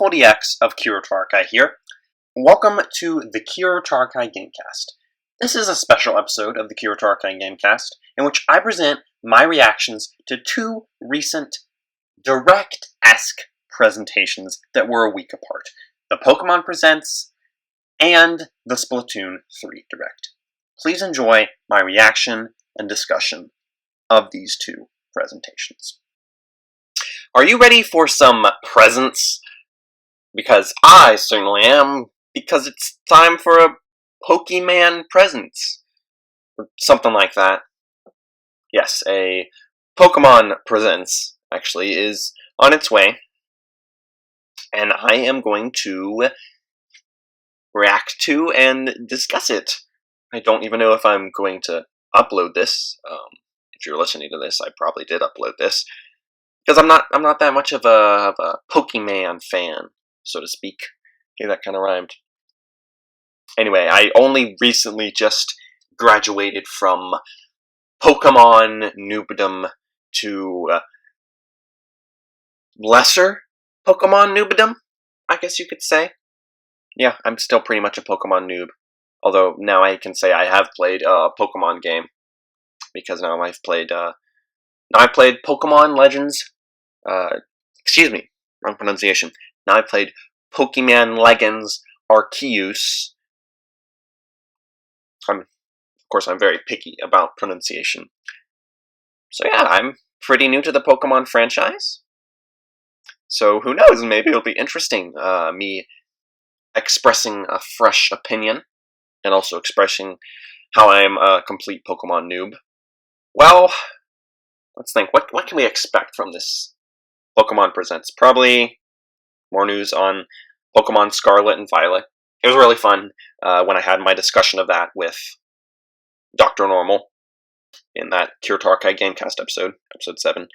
Fawful DX of Kiro Tarakai here. Welcome to the Kiro Tarakai GameCast. This is a special episode of the Kiro Tarakai GameCast in which I present my reactions to two recent Direct-esque presentations that were a week apart. The Pokémon Presents and the Splatoon 3 Direct. Please enjoy my reaction and discussion of these two presentations. Are you ready for some presents? Because I certainly am, because it's time for a Pokémon Presents. Or something like that. Yes, a Pokémon Presents, actually, is on its way. And I am going to react to and discuss it. I don't even know if I'm going to upload this. If you're listening to this, I probably did upload this. Because I'm not that much of a Pokemon fan, so to speak. Okay, that kind of rhymed. Anyway, I only recently just graduated from Pokemon noobdom to lesser Pokemon noobdom, I guess you could say. Yeah, I'm still pretty much a Pokemon noob. Although now I can say I have played a Pokemon game. Because now I've played Pokemon Legends. Excuse me, wrong pronunciation. Now I played Pokemon Legends Arceus. Of course, I'm very picky about pronunciation. So yeah, I'm pretty new to the Pokemon franchise. So who knows, maybe it'll be interesting, me expressing a fresh opinion, and also expressing how I am a complete Pokemon noob. Well, let's think. What can we expect from this Pokemon Presents? Probably more news on Pokemon Scarlet and Violet. It was really fun when I had my discussion of that with Dr. Normal in that Kiro Tarakai GameCast episode 7.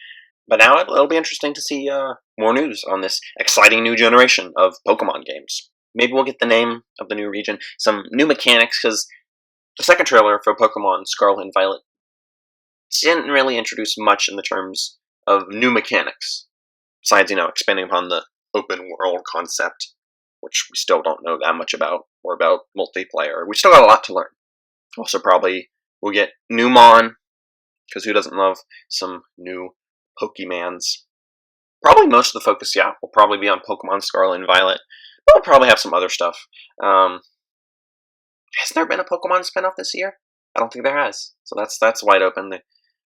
But now it'll be interesting to see more news on this exciting new generation of Pokemon games. Maybe we'll get the name of the new region, some new mechanics, because the second trailer for Pokemon Scarlet and Violet didn't really introduce much in the terms of new mechanics. Besides, expanding upon the open world concept, which we still don't know that much about, or about multiplayer. We still got a lot to learn. Also, probably we'll get new Mon, because who doesn't love some new Pokemons? Probably most of the focus, yeah, will probably be on Pokemon Scarlet and Violet. But we'll probably have some other stuff. Has there been a Pokemon spinoff this year? I don't think there has. So that's wide open. There's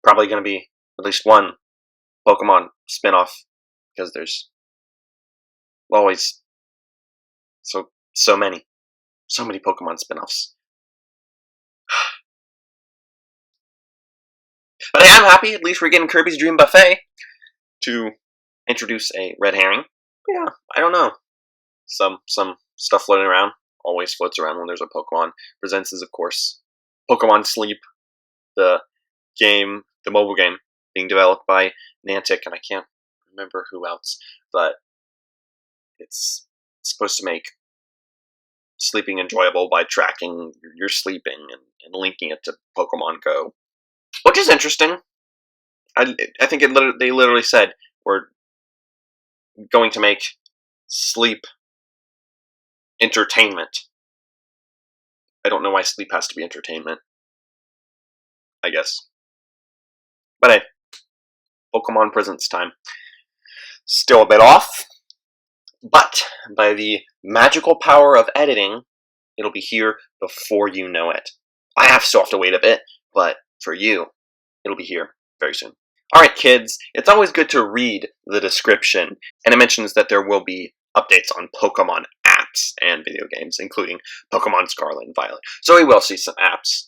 probably going to be at least one Pokemon spinoff, because there's always so many Pokemon spinoffs. But hey, I'm happy. At least we're getting Kirby's Dream Buffet to introduce a red herring. Yeah, I don't know. Some stuff floating around. Always floats around when there's a Pokemon Presents is, of course, Pokemon Sleep, the mobile game being developed by Niantic, and I can't remember who else, but it's supposed to make sleeping enjoyable by tracking your sleeping and linking it to Pokemon Go, which is interesting. I think they literally said we're going to make sleep entertainment. I don't know why sleep has to be entertainment, I guess. But hey, Pokemon Presents time. Still a bit off, but by the magical power of editing, it'll be here before you know it. I still have to wait a bit, but for you, it'll be here very soon. Alright kids, it's always good to read the description, and it mentions that there will be updates on Pokemon apps and video games, including Pokemon Scarlet and Violet. So we will see some apps.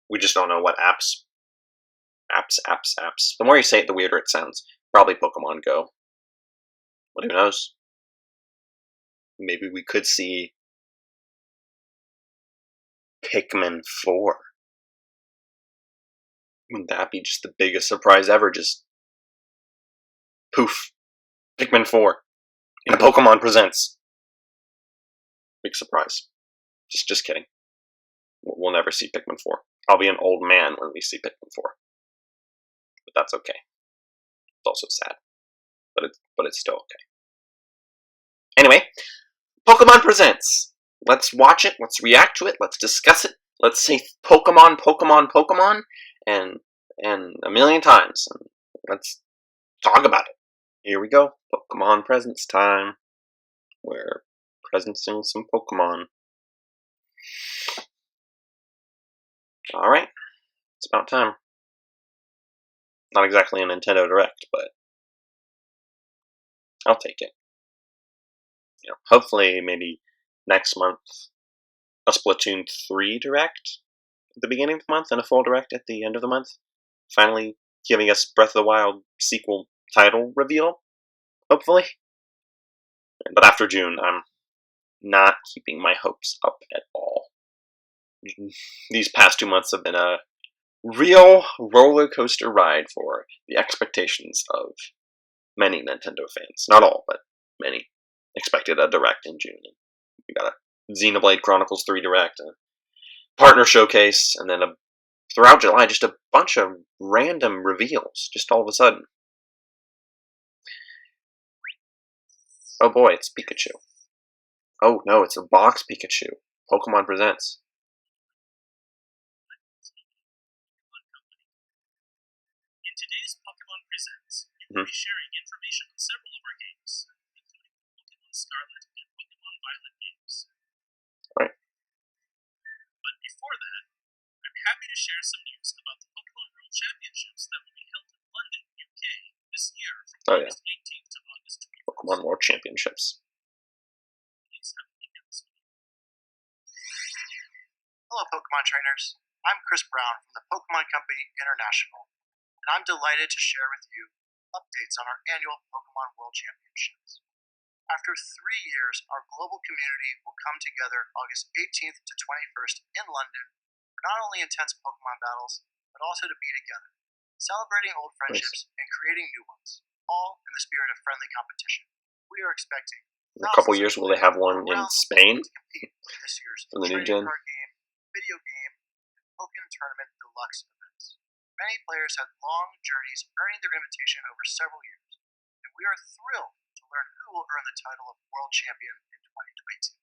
We just don't know what apps. Apps. The more you say it, the weirder it sounds. Probably Pokemon Go. But who knows? Maybe we could see Pikmin 4. Wouldn't that be just the biggest surprise ever? Just poof. Pikmin 4. In a Pokemon Presents. Big surprise. Just kidding. We'll never see Pikmin 4. I'll be an old man when we see Pikmin 4. But that's okay. It's also sad. But it's still okay. Anyway, Pokemon Presents. Let's watch it, let's react to it, let's discuss it, let's say Pokemon, Pokemon, Pokemon, and a million times. And let's talk about it. Here we go. Pokemon Presents time. We're presenting some Pokemon. Alright. It's about time. Not exactly a Nintendo Direct, but I'll take it. Hopefully maybe next month a Splatoon 3 Direct at the beginning of the month and a full Direct at the end of the month. Finally giving us Breath of the Wild sequel title reveal, hopefully. But after June, I'm not keeping my hopes up at all. These past 2 months have been a real roller coaster ride for the expectations of many Nintendo fans. Not all, but many. Expected a Direct in June. We got a Xenoblade Chronicles 3 Direct, a partner showcase, and then throughout July, just a bunch of random reveals, just all of a sudden. Oh boy, it's Pikachu. Oh no, it's a box Pikachu. Pokemon Presents. In today's Pokémon Presents, we will be sharing information on several of our games, including the Pokémon Scarlet and Pokémon Violet games. Right. But before that, I'm happy to share some news about the Pokémon World Championships that will be held in London, UK, this year from August 18th to August 21st. Pokémon World Championships. Hello, Pokemon trainers. I'm Chris Brown from the Pokemon Company International, and I'm delighted to share with you updates on our annual Pokemon World Championships. After 3 years, our global community will come together August 18th to 21st in London for not only intense Pokemon battles, but also to be together, celebrating old friendships and creating new ones, all in the spirit of friendly competition. We are expecting in a couple years, will they have one in Spain this year's for the new gen? Video game, and Pokémon Tournament Deluxe events. Many players had long journeys earning their invitation over several years, and we are thrilled to learn who will earn the title of World Champion in 2022.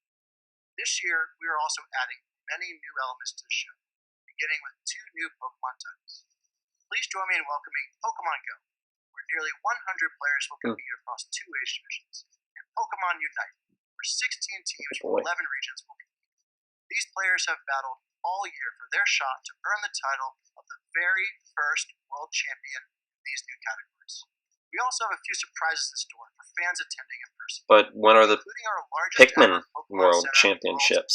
This year, we are also adding many new elements to the show, beginning with 2 new Pokemon titles. Please join me in welcoming Pokemon Go, where nearly 100 players will compete across 2 age divisions, and Pokemon Unite, where 16 teams from 11 regions will compete. These players have battled all year for their shot to earn the title of the very first world champion in these new categories. We also have a few surprises in store for fans attending in person. But when are the Pikmin World Center Championships?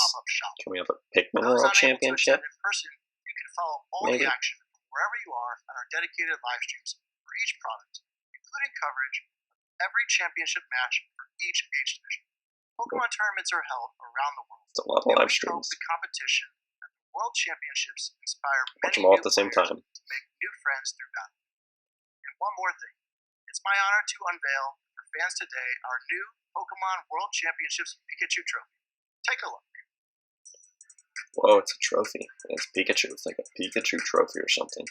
Can we have a Pikmin World Championship? In person, you can follow all the action from wherever you are on our dedicated live streams for each product, including coverage of every championship match for each age division. Pokemon tournaments are held around the world. It's a lot of live streams. The competition and the World Championships inspire watch many them all new at the same players time to make new friends through battle. And one more thing. It's my honor to unveil for fans today our new Pokemon World Championships Pikachu trophy. Take a look. Whoa, it's a trophy. It's Pikachu. It's like a Pikachu trophy or something.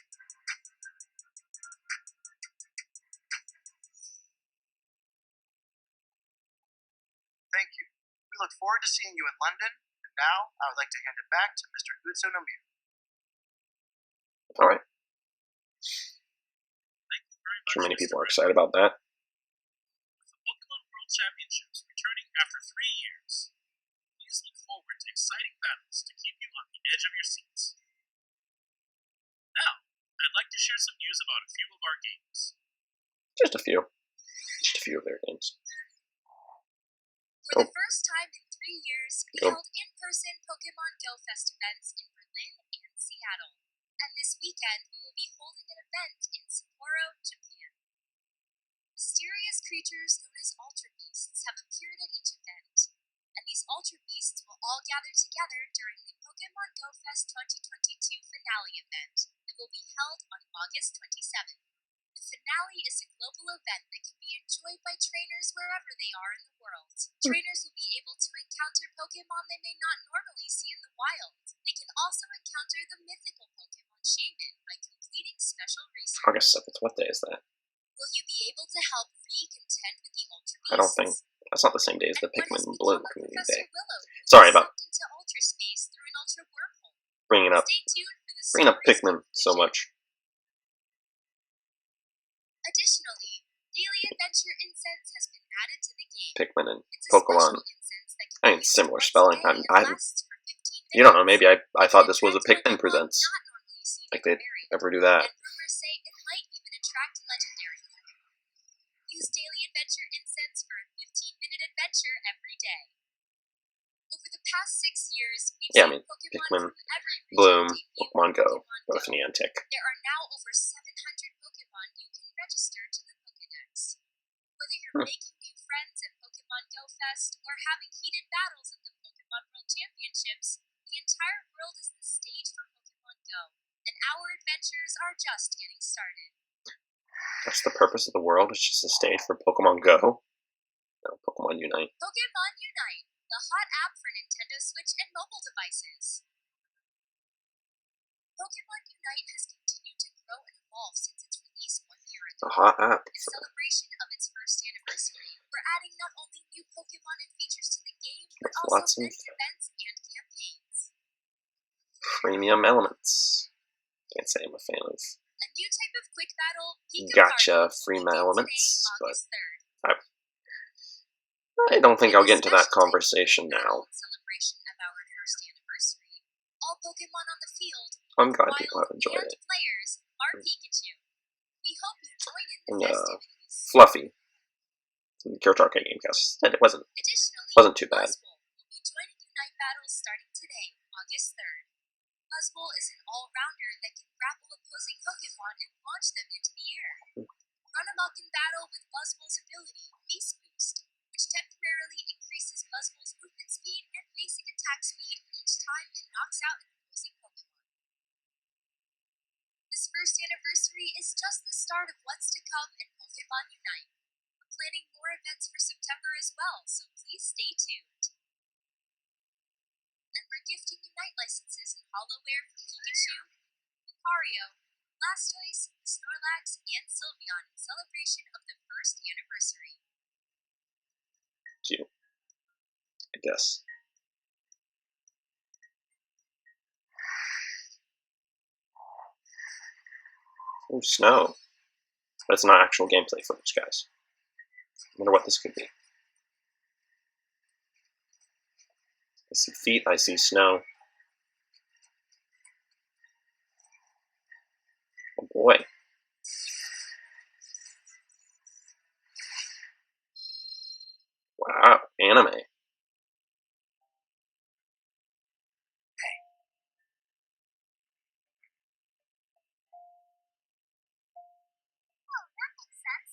Thank you. We look forward to seeing you in London, and now I would like to hand it back to Mr. Utsunomiya. Alright. Thank you very much. I'm sure many people are excited about that. With the Pokemon World Championships returning after 3 years, please look forward to exciting battles to keep you on the edge of your seats. Now, I'd like to share some news about a few of our games. Just a few. Just a few of their games. For the first time in 3 years, we held in-person Pokémon Go Fest events in Berlin and Seattle. And this weekend, we will be holding an event in Sapporo, Japan. Mysterious creatures known as Ultra Beasts have appeared at each event, and these Ultra Beasts will all gather together during the Pokémon Go Fest 2022 finale event that will be held on August 27th. The finale is a global event that can be enjoyed by trainers wherever they are in the world. Trainers will be able to encounter Pokémon they may not normally see in the wild. They can also encounter the mythical Pokémon Shaman by completing special research. August 7th, what day is that? Will you be able to help Free contend with the Ultra Beasts? I don't think That's not the same day as the And what has Pikmin become Bloom of Community Professor Day. Willow, who Sorry was about sucked into ultra space through an ultra wormhole? bringing up Stay tuned for the Pikmin story's so conclusion. much. Additionally, daily adventure incense has been added to the game. Pikmin and It's a Pokemon. special incense that can I be mean, used similar once a spelling. day and I lasts for 15 you don't know. minutes. Maybe I thought this was a Attract Pikmin Pokemon Presents. not normally seen Like in they'd the area, ever do that. and rumors say it might even attract legendary Pokemon. Use daily adventure incense for a 15-minute adventure every day. Over the past 6 years, we've Yeah, I seen mean, Pokemon Pikmin, from every region Bloom, debut Pokemon on Go, Pokemon both Go. Niantic. There are now over 700 Pokemon you can register to the Pokédex. Whether you're making new friends at Pokemon Go Fest or having heated battles at the Pokemon World Championships, the entire world is the stage for Pokemon Go, and our adventures are just getting started. That's the purpose of the world. It's just a stage for Pokemon Go. No, Pokemon Unite. Pokemon Unite, the hot app for Nintendo Switch and mobile devices. Pokemon Unite has continued to grow and evolve since its release 1 year ago. A hot app. In celebration of its first anniversary, we're adding not only new Pokemon and features to the game, but With also lots of many events and campaigns. premium elements. Can't say I'm a fan of A new type of quick battle, Pika gotcha Party, will free begin elements, today, but August 3rd. I don't think I'll In get into that this special conversation type of now. battle in celebration of our first anniversary, all Pokemon on the field, I'm glad wild people have enjoyed and it. players, are Pikachu. We hope you join in the And festivities. Fluffy from the Kiro Tarakai GameCast said it wasn't Additionally, too bad. Buzzwole will be joining Unite battles starting today, August 3rd. Buzzwole is an all-rounder that can grapple opposing Pokemon and launch them into the air. Run amok in battle with Buzzwole's ability, Beast Boost, which temporarily increases Buzzwole's movement speed and basic attack speed each time it knocks out an opposing Pokemon. This first anniversary is just the start of what's to come in Pokemon Unite. We're planning more events for September as well, so please stay tuned. And we're gifting Unite licenses and HoloWare for Pikachu, Lucario, Blastoise, Snorlax, and Sylveon in celebration of the first anniversary. Cute, I guess. Ooh, snow. But it's not actual gameplay footage, guys. I wonder what this could be. I see feet, I see snow. Oh boy. Wow, anime. Oh, that makes sense.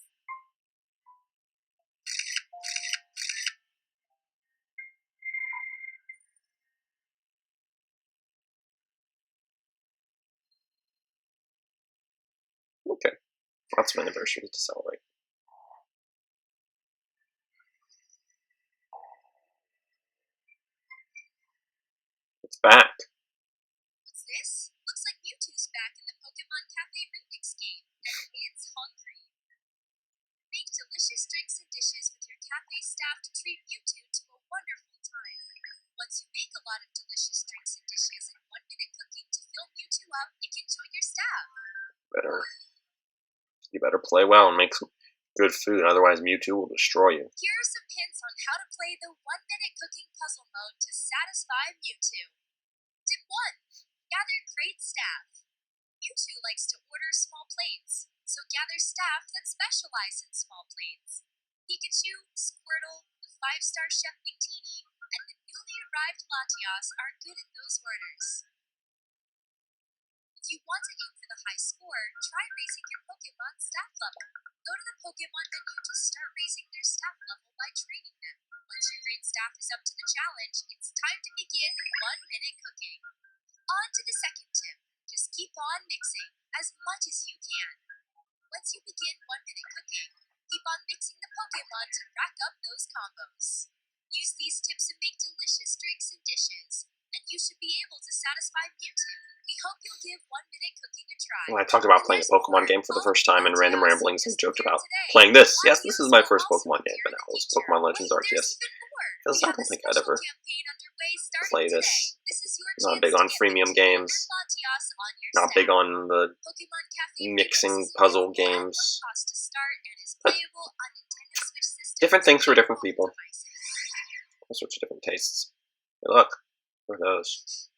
Okay, lots of anniversaries to celebrate. It's back. What's this? Looks like Mewtwo's back in the Pokemon Cafe Remix game, and it's hungry. Make delicious drinks and dishes with your cafe staff to treat Mewtwo to a wonderful time. Once you make a lot of delicious drinks and dishes and 1-minute cooking to fill Mewtwo up, it can join your staff. You better play well and make some good food, otherwise Mewtwo will destroy you. Here are some hints on how to play the 1-minute cooking puzzle mode to satisfy Mewtwo. Tip 1. Gather crate staff. Mewtwo likes to order small plates, so gather staff that specialize in small plates. Pikachu, Squirtle, the 5-star Chef Victini, and the newly arrived Latias are good at those orders. If you want to aim for the high score, try raising your Pokemon staff level. Go to the Pokemon menu to start raising their staff level by training them. Once your grade staff is up to the challenge, it's time to begin 1-minute cooking. On to the second tip. Just keep on mixing, as much as you can. Once you begin 1-minute cooking, keep on mixing the Pokemon to rack up those combos. Use these tips to make delicious drinks and dishes. and you should be able to satisfy Mewtwo. We hope you'll give 1 minute cooking a try. When I talked about playing a Pokemon game for the first time in Random Ramblings and joked about playing this. Yes, this is my first Pokemon game, but now it's Pokemon Legends RTS. Because I don't think I'd ever play this. Not big on freemium games. Not big on the mixing puzzle games. Different things for different people. All sorts of different tastes. Hey, look, what are those?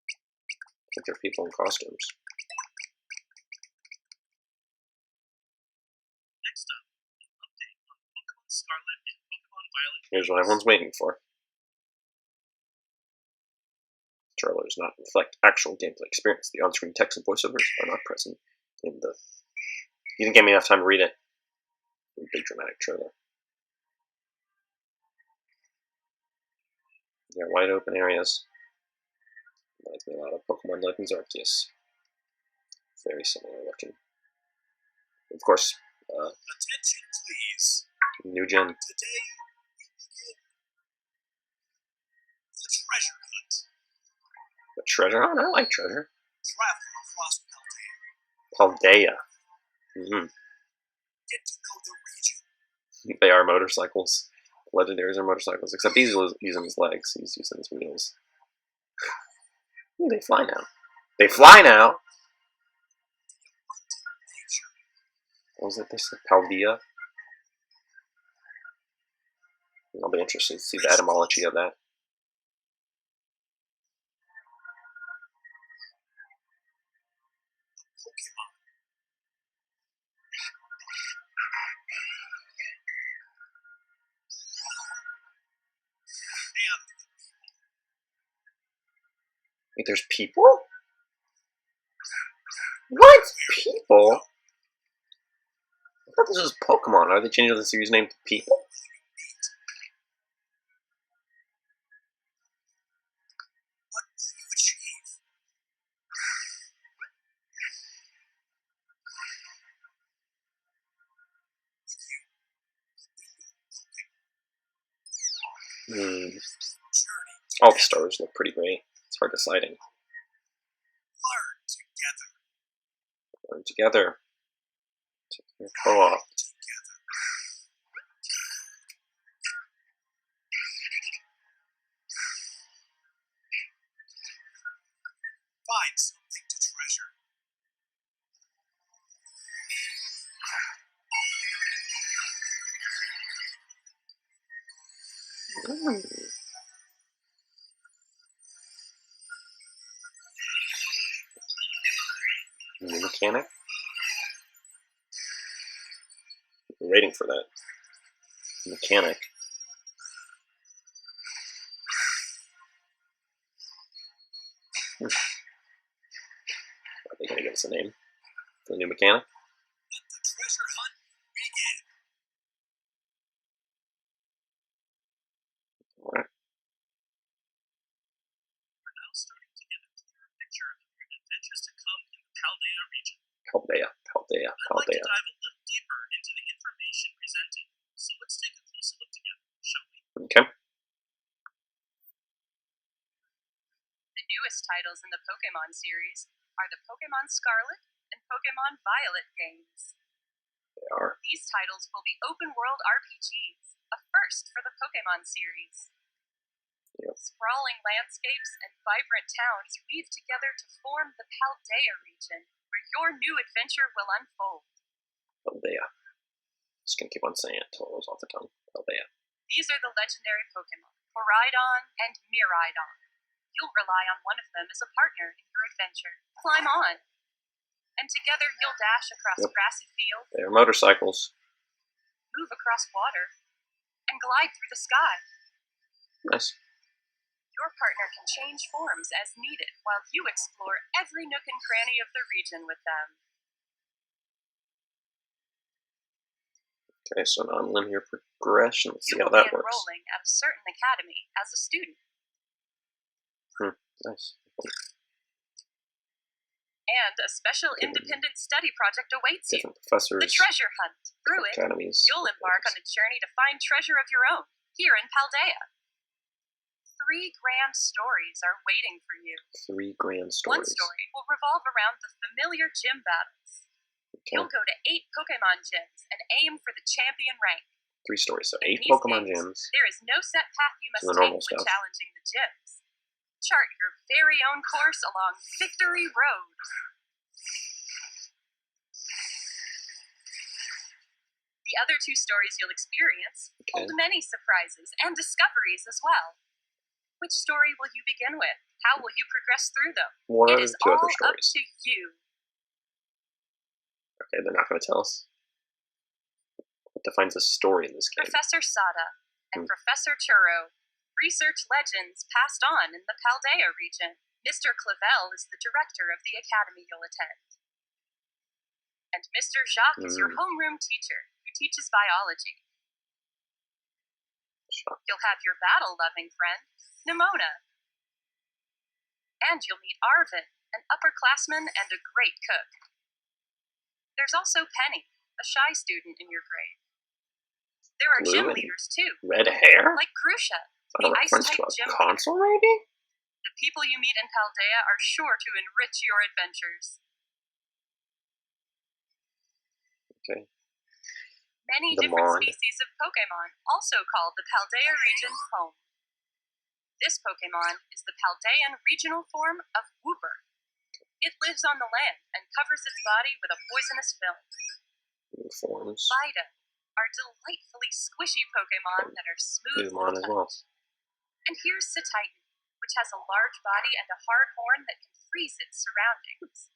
I think they're people in costumes. Next up, an update on Pokemon Scarlet and Pokemon Violet. Here's what everyone's waiting for. Trailers not reflect actual gameplay experience. The on-screen text and voiceovers are not present in the... You didn't give me enough time to read it. Big dramatic trailer. Yeah, wide open areas. Reminds me a lot of Pokemon Legends Arceus. Very similar looking. Of course, Attention, please. new gen. Today, we begin the treasure hunt. The treasure hunt? I like treasure. Travel across Paldea. Paldea. Get to know the region. They are motorcycles. Legendaries are motorcycles, except he's using his legs. He's using his wheels. Ooh, they fly now. They fly now! What was it they said? Paldea? I'll be interested to see the etymology of that. Wait, there's people? What? People? I thought this was Pokemon. Are they changing the series name to People? What will you achieve? All the stars look pretty great. It's hard deciding. Learn together. Learn together. Co-op. Find something to treasure. New mechanic? I'm waiting for that. Mechanic. Are they going to give us a name for the new mechanic? Let the treasure hunt begin. Alright. We're now starting to get a clearer picture of your adventures to come in the Paldea region. Paldea. I'd like to dive a little deeper into the information presented, so let's take a closer look together, shall we? Okay. The newest titles in the Pokémon series are the Pokémon Scarlet and Pokémon Violet games. They are. These titles will be open-world RPGs, a first for the Pokémon series. Yep. Sprawling landscapes and vibrant towns weave together to form the Paldea region, where your new adventure will unfold. Paldea. Just gonna keep on saying it until it rolls off the tongue. Paldea. These are the legendary Pokémon, Koraidon and Miraidon. You'll rely on one of them as a partner in your adventure. Climb on! And together you'll dash across grassy fields. They are motorcycles. Move across water. And glide through the sky. Nice. Your partner can change forms as needed while you explore every nook and cranny of the region with them. Okay, so non-linear progression. Let's see You how will that be works. enrolling at a certain academy as a student. Nice. And a special independent study project awaits you. Different professors. The Treasure Hunt. Through it, academies. you'll embark on a journey to find treasure of your own, here in Paldea. 3 grand stories are waiting for you. 3 grand One stories. story will revolve around the familiar gym battles. Okay. You'll go to 8 Pokemon gyms and aim for the champion rank. 3 stories. So In 8 these Pokemon games, gyms. there is no set path you must the take normal when stuff. challenging the gyms. Chart your very own course along Victory Road. The other 2 stories you'll experience hold many surprises and discoveries as well. Which story will you begin with? How will you progress through them? What It are is the 2 all other up stories? to you. Okay, they're not going to tell us. What defines a story in this game? Professor Sada and Professor Churro research legends passed on in the Paldea region. Mr. Clavel is the director of the academy you'll attend. And Mr. Jacques is your homeroom teacher who teaches biology. You'll have your battle-loving friend, Nimona. And you'll meet Arvin, an upperclassman and a great cook. There's also Penny, a shy student in your grade. There are gym leaders, too. Red hair? Like Grusha, Is that a reference to a console, maybe? The people you meet in Paldea are sure to enrich your adventures. Okay. Many different species of Pokémon, also called the Paldea region's home. This Pokémon is the Paldean regional form of Wooper. It lives on the land and covers its body with a poisonous film. Forms. Vida are delightfully squishy Pokémon that are smooth to the touch. And here's Cetitan, which has a large body and a hard horn that can freeze its surroundings.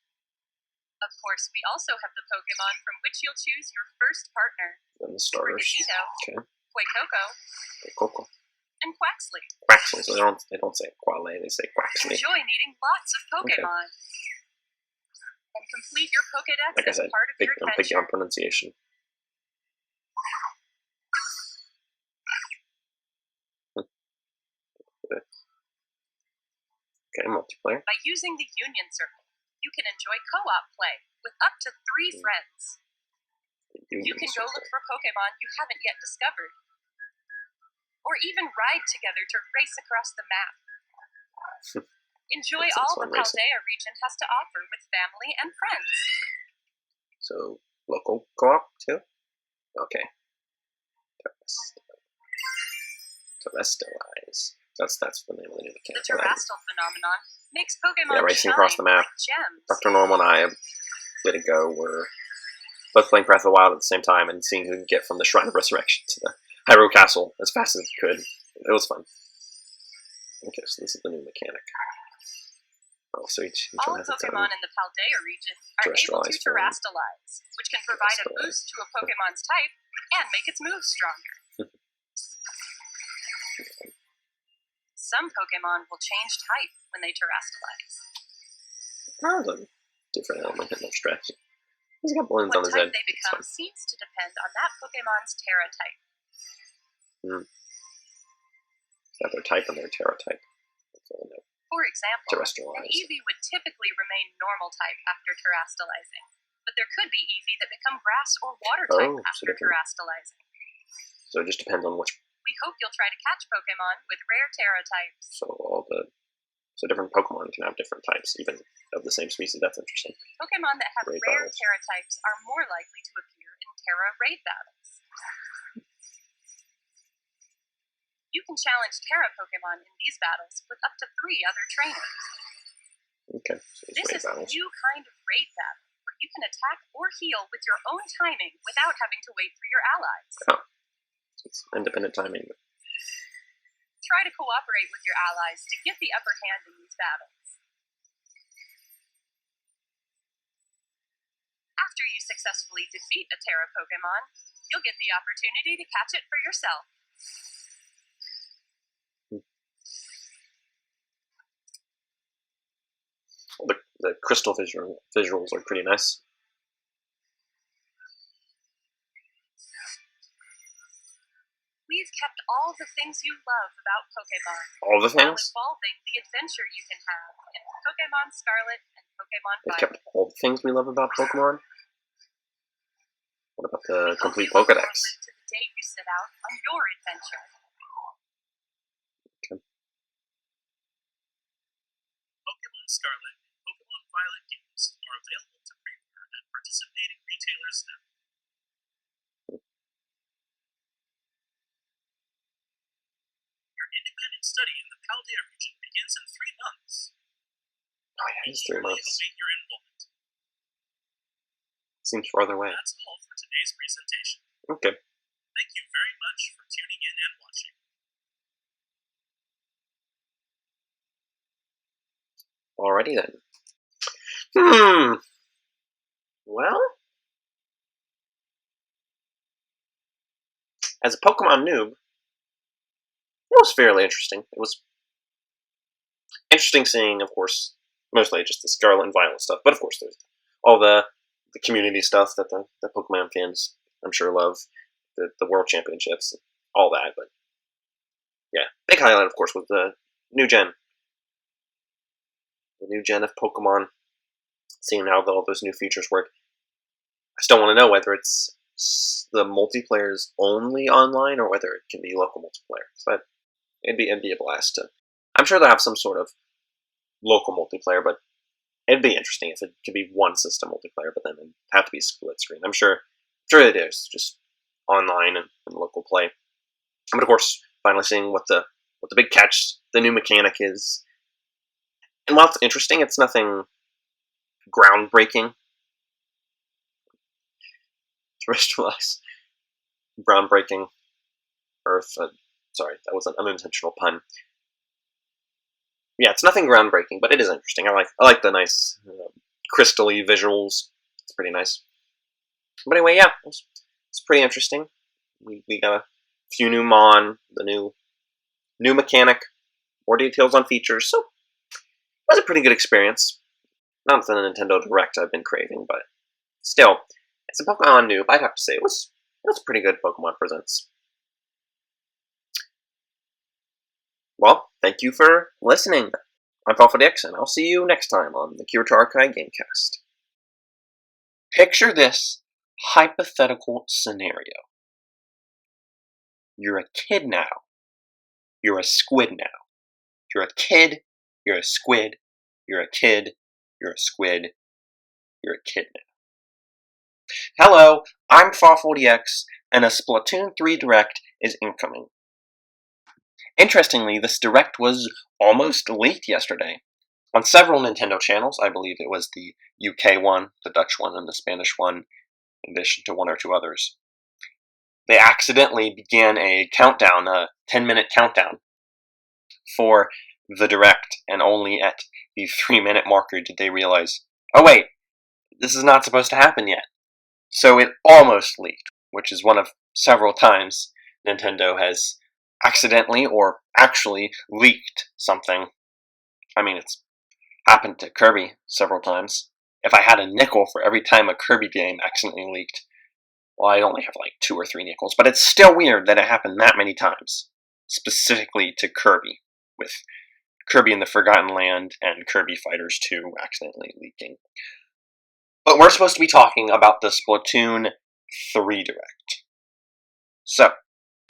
Of course, we also have the Pokémon from which you'll choose your first partner. Then the starters. Okay. Coco, and Quaxley. Quaxley, so they don't say Quale, they say Quaxley. Enjoy meeting lots of Pokémon. And complete your Pokédex like I said, as part of your adventure. I'm picky on pronunciation. Okay, multiplayer. By using the Union Circle, you can enjoy co-op play with up to 3 friends. You can go look for Pokémon you haven't yet discovered. Or even ride together to race across the map. Enjoy all the Paldea region has to offer with family and friends. So, local co-op too? Okay. Terrestrialize. That's the name of the new mechanic. The terrestrial phenomenon makes Pokemon racing shine across the map. like gems. Dr. Normal and I, a bit ago, were both playing Breath of the Wild at the same time and seeing who can get from the Shrine of Resurrection to the Hyrule Castle as fast as we could. It was fun. Okay, so this is the new mechanic. Oh, so each all one has its own Pokemon in the Paldea region are able to terrestrialize, which can provide a boost to a Pokemon's type and make its moves stronger. Some Pokemon will change type when they terrestrialize. That was a different element in their strategy. He's got balloons on his head. What type they become seems to depend on that Pokemon's Terra type. Is that their type and their Terra type? For example, an Eevee would typically remain normal type after terrestrializing, but there could be Eevee that become grass or water type after terrestrializing. So it just depends on which. We hope you'll try to catch Pokemon with rare Terra types. So different Pokemon can have different types, even of the same species. That's interesting. Pokemon that have rare Terra types are more likely to appear in Terra raid battles. You can challenge Terra Pokemon in these battles with up to 3 other trainers. Okay, so this is a new kind of raid battle, where you can attack or heal with your own timing without having to wait for your allies. Oh. It's independent timing. Try to cooperate with your allies to get the upper hand in these battles. After you successfully defeat a Terra Pokemon, you'll get the opportunity to catch it for yourself. The crystal visuals are pretty nice. We've kept all the things you love about Pokemon. All the things? While evolving the adventure you can have in Pokemon Scarlet and Pokemon Violet. They've kept all the things we love about Pokemon? What about the complete Pokédex? To the day you set out on your adventure. Okay. Scarlet and Pokemon Violet games are available to pre-order at participating retailers now. Your independent study in the Paldea region begins in 3 months. Oh yeah, it's 3 months. Await your enrollment. Seems farther away. That's all for today's presentation. Okay. Thank you very much for tuning in and watching. Alrighty then. Well, as a Pokemon noob, it was fairly interesting. It was interesting seeing, of course, mostly just the Scarlet and Violet stuff, but of course there's all the community stuff that the Pokemon fans, I'm sure, love, the World Championships, all that, but yeah, big highlight, of course, was the new gen. The new gen of Pokemon, seeing how all those new features work. I still want to know whether it's the multiplayer is only online or whether it can be local multiplayer. So it'd be a blast to. I'm sure they'll have some sort of local multiplayer, but it'd be interesting if it could be one system multiplayer, but then it'd have to be split screen. I'm sure it is just online and local play. But of course, finally seeing what the big catch, the new mechanic is. And while it's interesting, it's nothing groundbreaking. Terrestrialize. Groundbreaking. Earth. Sorry, that was an unintentional pun. Yeah, it's nothing groundbreaking, but it is interesting. I like the nice crystally visuals. It's pretty nice. But anyway, yeah, it's pretty interesting. We got a few new Mon, the new mechanic, more details on features, so it was a pretty good experience. Not the Nintendo Direct I've been craving, but still, as a Pokemon noob, I'd have to say it was pretty good Pokemon Presents. Well, thank you for listening. I'm Fawful DX, and I'll see you next time on the Kiro Tarakai GameCast. Picture this hypothetical scenario. You're a kid now. You're a squid now. You're a kid. You're a squid. You're a kid. You're a squid. You're a kid now. Hello, I'm Fawful DX, and a Splatoon 3 Direct is incoming. Interestingly, this Direct was almost leaked yesterday. On several Nintendo channels, I believe it was the UK one, the Dutch one, and the Spanish one, in addition to one or two others. They accidentally began a countdown, a 10-minute countdown, for the Direct, and only at the 3-minute marker did they realize, oh wait, this is not supposed to happen yet. So it almost leaked, which is one of several times Nintendo has accidentally or actually leaked something. I mean, it's happened to Kirby several times. If I had a nickel for every time a Kirby game accidentally leaked, well, I only have like 2 or 3 nickels, but it's still weird that it happened that many times, specifically to Kirby, with Kirby in the Forgotten Land and Kirby Fighters 2 accidentally leaking. But we're supposed to be talking about the Splatoon 3 Direct. So,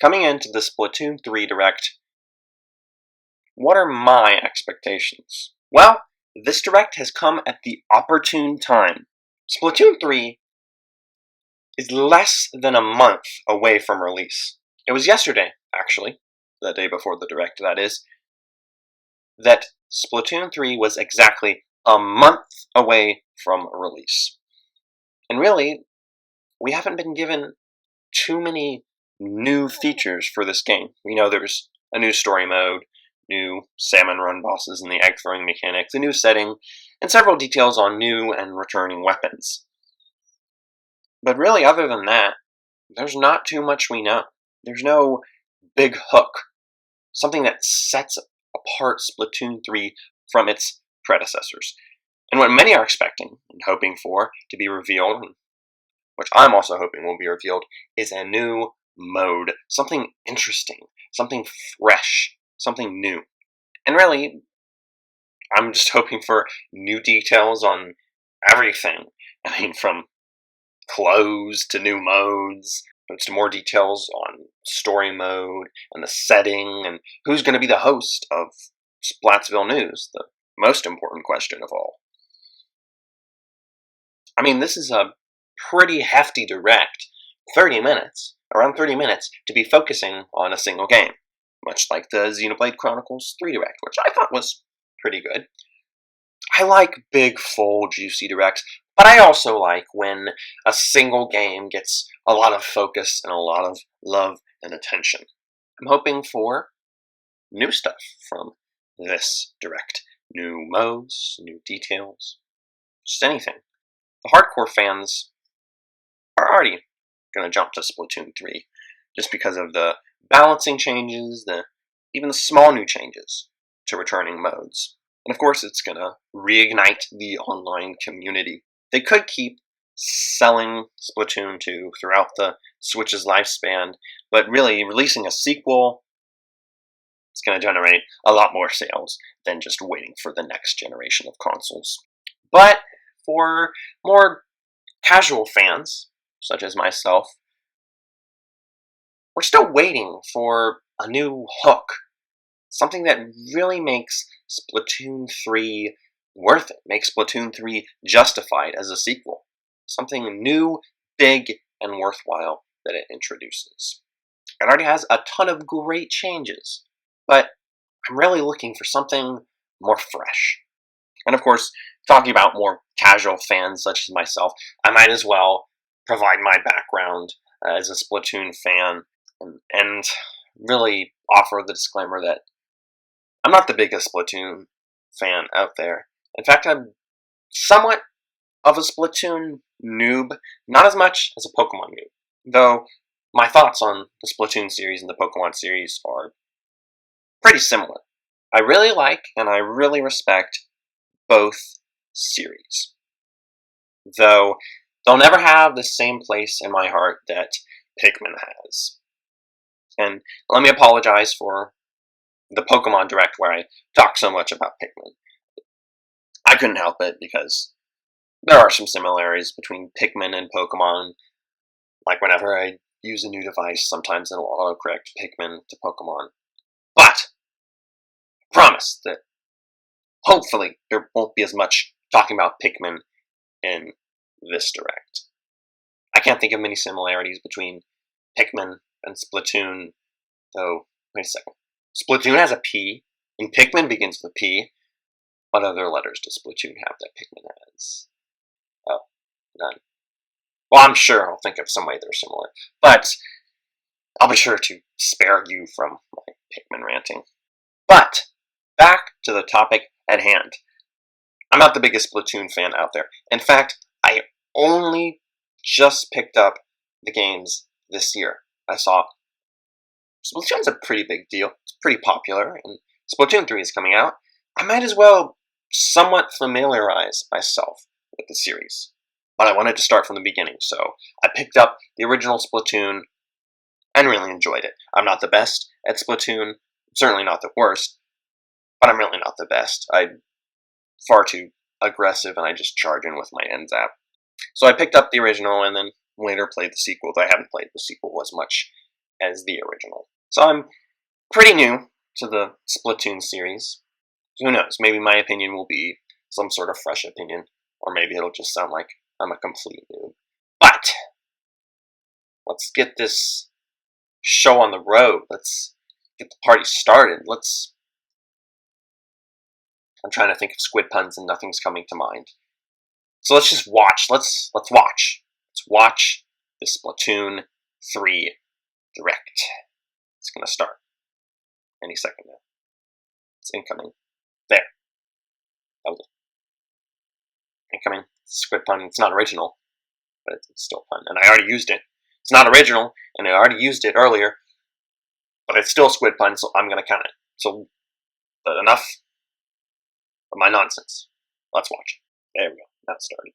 coming into the Splatoon 3 Direct, what are my expectations? Well, this Direct has come at the opportune time. Splatoon 3 is less than a month away from release. It was yesterday, actually, the day before the Direct, that is, that Splatoon 3 was exactly a month away from release. And really, we haven't been given too many new features for this game. We know there's a new story mode, new salmon run bosses and the egg throwing mechanics, a new setting, and several details on new and returning weapons. But really, other than that, there's not too much we know. There's no big hook, something that sets apart Splatoon 3 from its predecessors. And what many are expecting and hoping for to be revealed, which I'm also hoping will be revealed, is a new mode. Something interesting, something fresh, something new. And really, I'm just hoping for new details on everything. I mean, from clothes to new modes, to more details on story mode and the setting and who's going to be the host of Splatsville News, the most important question of all. I mean, this is a pretty hefty direct, 30 minutes, around 30 minutes, to be focusing on a single game, much like the Xenoblade Chronicles 3 Direct, which I thought was pretty good. I like big, full, juicy directs, but I also like when a single game gets a lot of focus and a lot of love and attention. I'm hoping for new stuff from this direct. New modes, new details, just anything. The hardcore fans are already going to jump to Splatoon 3 just because of the balancing changes, even the small new changes to returning modes. And of course, it's going to reignite the online community. They could keep selling Splatoon 2 throughout the Switch's lifespan, but really, releasing a sequel is going to generate a lot more sales than just waiting for the next generation of consoles. But for more casual fans, such as myself, we're still waiting for a new hook. Something that really makes Splatoon 3 worth it, makes Splatoon 3 justified as a sequel. Something new, big, and worthwhile that it introduces. It already has a ton of great changes, but I'm really looking for something more fresh. And of course, talking about more casual fans such as myself, I might as well provide my background as a Splatoon fan and really offer the disclaimer that I'm not the biggest Splatoon fan out there. In fact, I'm somewhat of a Splatoon noob, not as much as a Pokemon noob, though my thoughts on the Splatoon series and the Pokemon series are pretty similar. I really like and I really respect both series, though they'll never have the same place in my heart that Pikmin has. And let me apologize for the Pokemon Direct where I talk so much about Pikmin. I couldn't help it because there are some similarities between Pikmin and Pokemon. Like whenever I use a new device, sometimes it'll autocorrect Pikmin to Pokemon. But I promise that hopefully there won't be as much talking about Pikmin in this Direct. I can't think of many similarities between Pikmin and Splatoon, though, wait a second. Splatoon has a P, and Pikmin begins with a P. What other letters does Splatoon have that Pikmin has? Oh, none. Well, I'm sure I'll think of some way they're similar, but I'll be sure to spare you from my Pikmin ranting. But, back to the topic at hand. I'm not the biggest Splatoon fan out there. In fact, I only just picked up the games this year. I saw Splatoon's a pretty big deal. It's pretty popular, and Splatoon 3 is coming out. I might as well somewhat familiarize myself with the series. But I wanted to start from the beginning, so I picked up the original Splatoon and really enjoyed it. I'm not the best at Splatoon, certainly not the worst, but I'm really not the best. I'm far too aggressive and I just charge in with my end zap. So I picked up the original and then later played the sequel, though I haven't played the sequel as much as the original. So I'm pretty new to the Splatoon series. Who knows, maybe my opinion will be some sort of fresh opinion, or maybe it'll just sound like I'm a complete noob. But let's get this show on the road. Let's get the party started. I'm trying to think of squid puns and nothing's coming to mind. So let's just watch. Let's watch. Let's watch the Splatoon 3 Direct. It's gonna start any second now. It's incoming. There. That was it. Incoming. Squid pun. It's not original, but it's still fun. And I already used it. It's not original, and I already used it earlier, but it's still squid pun, so I'm gonna count it. So, but enough of my nonsense. Let's watch it. There we go. Now it started.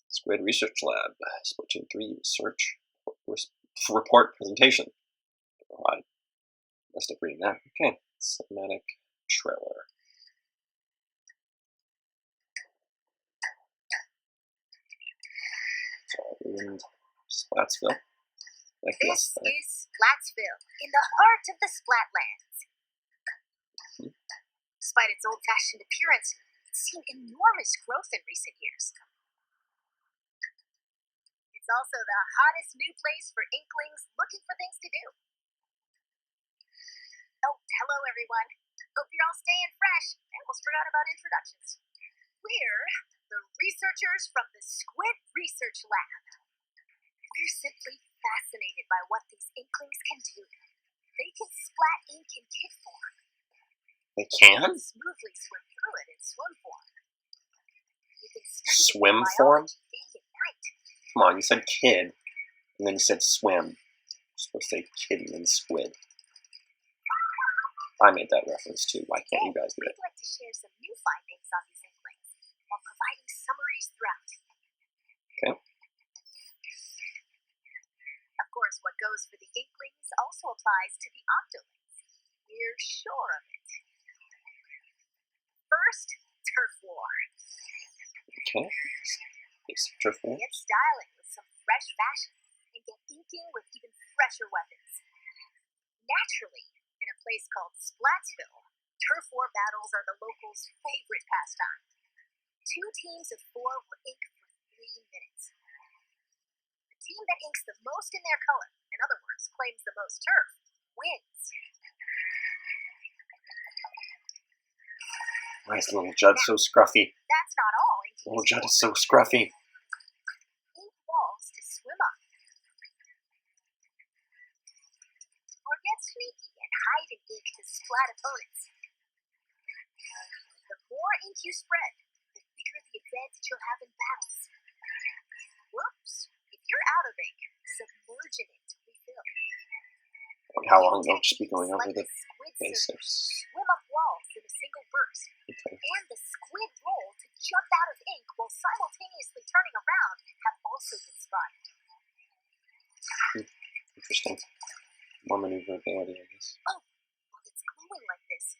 Squid Research Lab. Splatoon 3 Research Report Presentation. Oh, I must have read that. Okay. Cinematic trailer. And Splatsville. This is Splatsville, in the heart of the Splatlands. Despite its old-fashioned appearance, it's seen enormous growth in recent years. It's also the hottest new place for Inklings looking for things to do. Oh, hello everyone. Hope you're all staying fresh. I almost forgot about introductions. We're the researchers from the Squid Research Lab. We're simply fascinated by what these Inklings can do. They can splat ink in kid form. They can? Smoothly swim through it in swim form. You can study Swim it in form? biology day and night. Come on, you said kid, and then you said swim. You're supposed to say kid and then squid. I made that reference too. Why can't you guys do it? We'd like to share some new findings on these Inklings while providing summaries throughout. Okay. Of course, what goes for the Inklings also applies to the Octolings. We're sure of it. First, turf war. Okay. It's turf war. Get styling with some fresh fashion and get inking with even fresher weapons. Naturally, in a place called Splatsville, turf war battles are the locals' favorite pastime. 2 teams of 4 will ink for 3 minutes. The team that inks the most in their color, in other words, claims the most turf, wins. Why is little Judd so scruffy? That's not all inking. Little Judd is so scruffy. Ink walls to swim up. Or get sneaky and hide in ink to splat opponents. The more ink you spread, the bigger the advantage you'll have in battles. Whoops! If you're out of ink, submerge in it to refill. How long they'll just be going over the basics. Swim up walls in a single burst. Okay. And the squid roll to jump out of ink while simultaneously turning around have also been spotted. Interesting. More maneuverability, I guess. Oh, while it's glowing like this,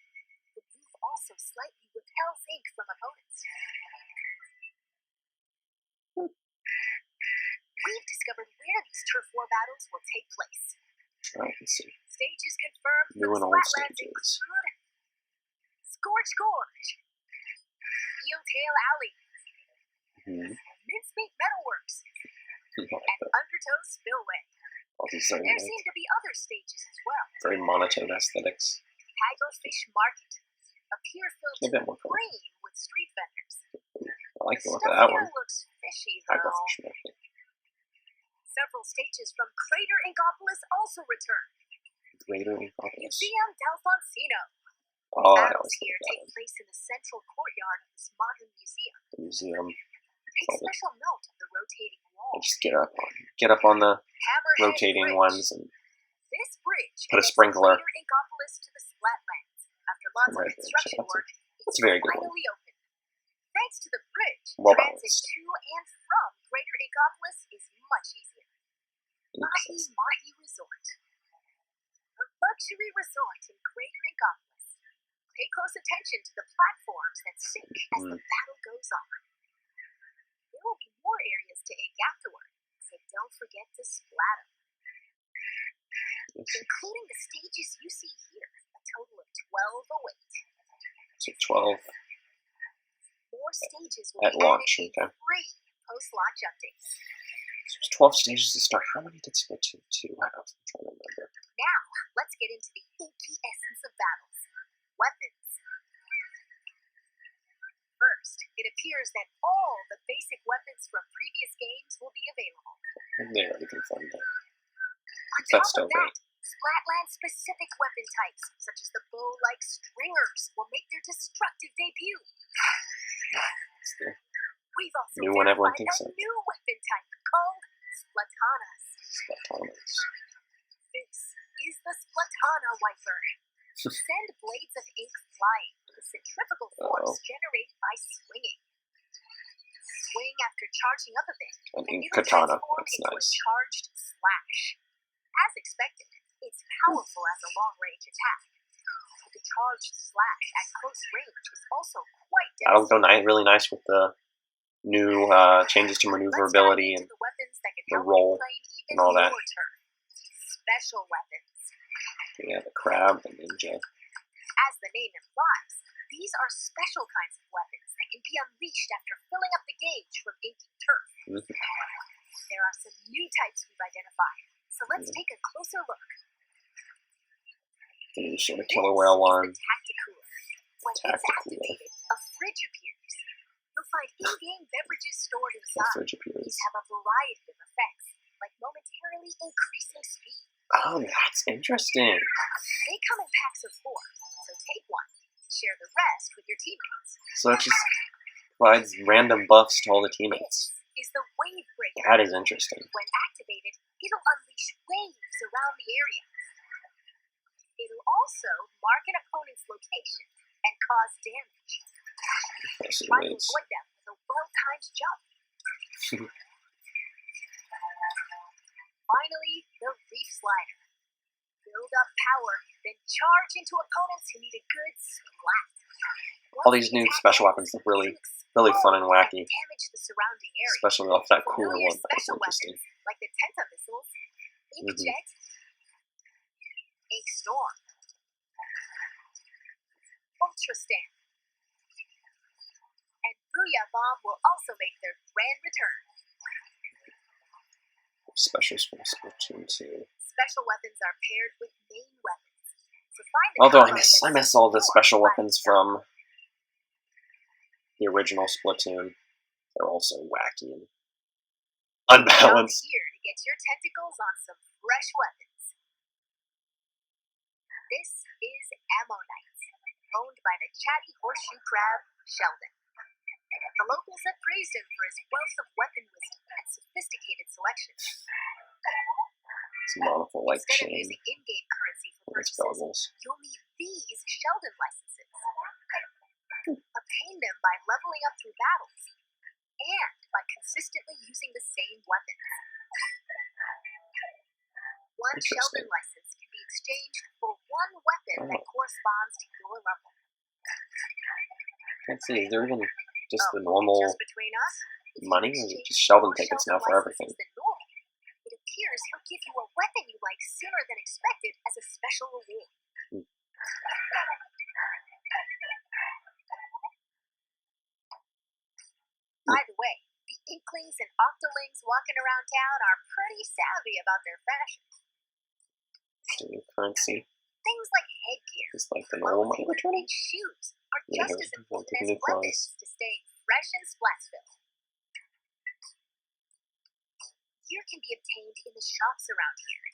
the move also slightly repels ink from opponents. We've discovered where these turf war battles will take place. Alright, let's see. Stages confirmed for New the and old Splatlands stages. include Scorch Gorge, Eeltail Alley, Mincemeat Metalworks, and Undertow Spillway. All these are There like seem to be other stages as well. very monotone aesthetics. Hagglefish Market, a pier filled A to bit the more colorful. brim with street vendors. I like the The look of stuff that here one. looks fishy though. Hagglefish Market. Several stages from Crater Inkopolis also return. Greater Inkopolis. Museum Delfoncino. Oh, I Battles always here like take that one. place in the central courtyard of this modern museum. The museum. Take special note of the rotating wall. I just get up on the Hammerhead rotating Bridge. ones and This bridge put a connects sprinkler. Crater Inkopolis to the Splatlands. After lots of Hammerhead Bridge, construction that's work, that's it's a very good one. finally open. Thanks to the bridge, Well transit balanced. to and from Greater Inkopolis is much easier. Mahi Mahi Resort. A luxury resort in Greater Inkopolis. Pay close attention to the platforms that sink as the battle goes on. There will be more areas to ink afterward, so don't forget to splat them. Including the stages you see here, a total of 12 await. So 12 More stages will at be launch, added okay. in free post-launch updates. So it's 12 stages to start. How many did Splatoon 2 have? I'm trying to remember. Now, let's get into the inky essence of battles. Weapons. First, it appears that all the basic weapons from previous games will be available. They already confirmed that. On That's top still of that, Splatland-specific weapon types, such as the bow-like stringers, will make their destructive debut. It's the We've also new one everyone verified thinks a of. new weapon type called Splatanas. Splatonas. This is the Splatana Wiper. Send blades of ink flying with a centrifugal force generated by swinging. Swing after charging up a bit, An and ink it'll katana. transform That's into nice. a charged slash. As expected, it's powerful as a long-range attack. The charged slash at close range is also quite That'll go devastating. really nice with the new changes to maneuverability and the weapons that can the help roll you claim even and all that. more turn. Special weapons. yeah, the crab, the ninja. As the name implies, These are special kinds of weapons that can be unleashed after filling up the gauge from inking turf. There are some new types we've identified, so let's take a closer look. The sort of killer whale one. Tacticooler. When it's activated, a fridge appears. You'll find in-game beverages stored inside. These have a variety of effects, like momentarily increasing speed. Oh, that's interesting. They come in packs of 4, so take one and share the rest with your teammates. So it just provides random buffs to all the teammates. This is the Wave Breaker. That is interesting. When activated, it'll unleash waves around the area. It'll also mark an opponent's location and cause damage. Try to avoid them with a well-timed jump. Finally, the Reef Slider. Build up power, then charge into opponents who need a good splat. All these new special weapons look really fun and wacky. Damage the surrounding area. Especially off that cooler one. That's Special interesting. weapons like the Tenta missiles, Inkjet, Ink Storm, Ultra Stamp, and Booyah Bomb will also make their grand return. Special Splatoon 2. Special weapons are paired with main weapons. So find the Although I combo miss all the special weapons from the original Splatoon. They're also wacky and unbalanced. Jump here to get your tentacles on some fresh weapons. This is Ammonite, owned by the chatty horseshoe crab, Sheldon. The locals have praised him for his wealth of weapon wisdom and sophisticated selection. It's monocle like Instead of chain. using in-game currency for With its purchases, goggles. you'll need these Sheldon licenses. Obtain them by leveling up through battles and by consistently using the same weapons. One Sheldon license can be exchanged for one weapon that corresponds to your level. Can't see, is there even just the normal Just between us, money? Or is it just Sheldon tickets now for everything? It appears he'll give you a weapon you like sooner than expected as a special reward. By the way, the Inklings and Octolings walking around town are pretty savvy about their fashion. New currency. Things like headgear, Just like the normal money clothing, returning. and shoes are Yeah, just as here's important the as new weapons clothes. to staying fresh in Splatsville. Gear can be obtained in the shops around here.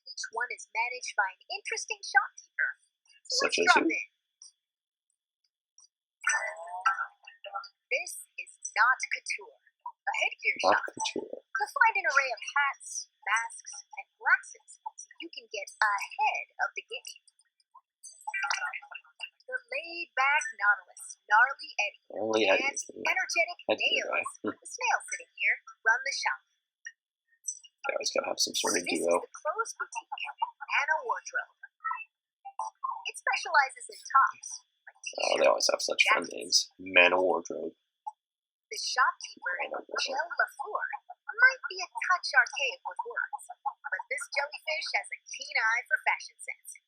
Each one is managed by an interesting shopkeeper. So Such let's as drop who? in. This is Not Couture, a headgear Not shop. couture. You'll find an array of hats, masks, and glasses, so you can get ahead of the game. The laid-back Nautilus, Gnarly Eddie, Only and Eddie's the energetic headgear guy. Nails, the snail sitting here, run the shop. They always gotta have some sort of This is duo. the clothes boutique, Anna Wardrobe. It specializes in tops, like Oh, t-shirts. they always have such fun names. Man of Wardrobe. The shopkeeper, Jill LaFleur, might be a touch archaic with words, but this jellyfish has a keen eye for fashion sense.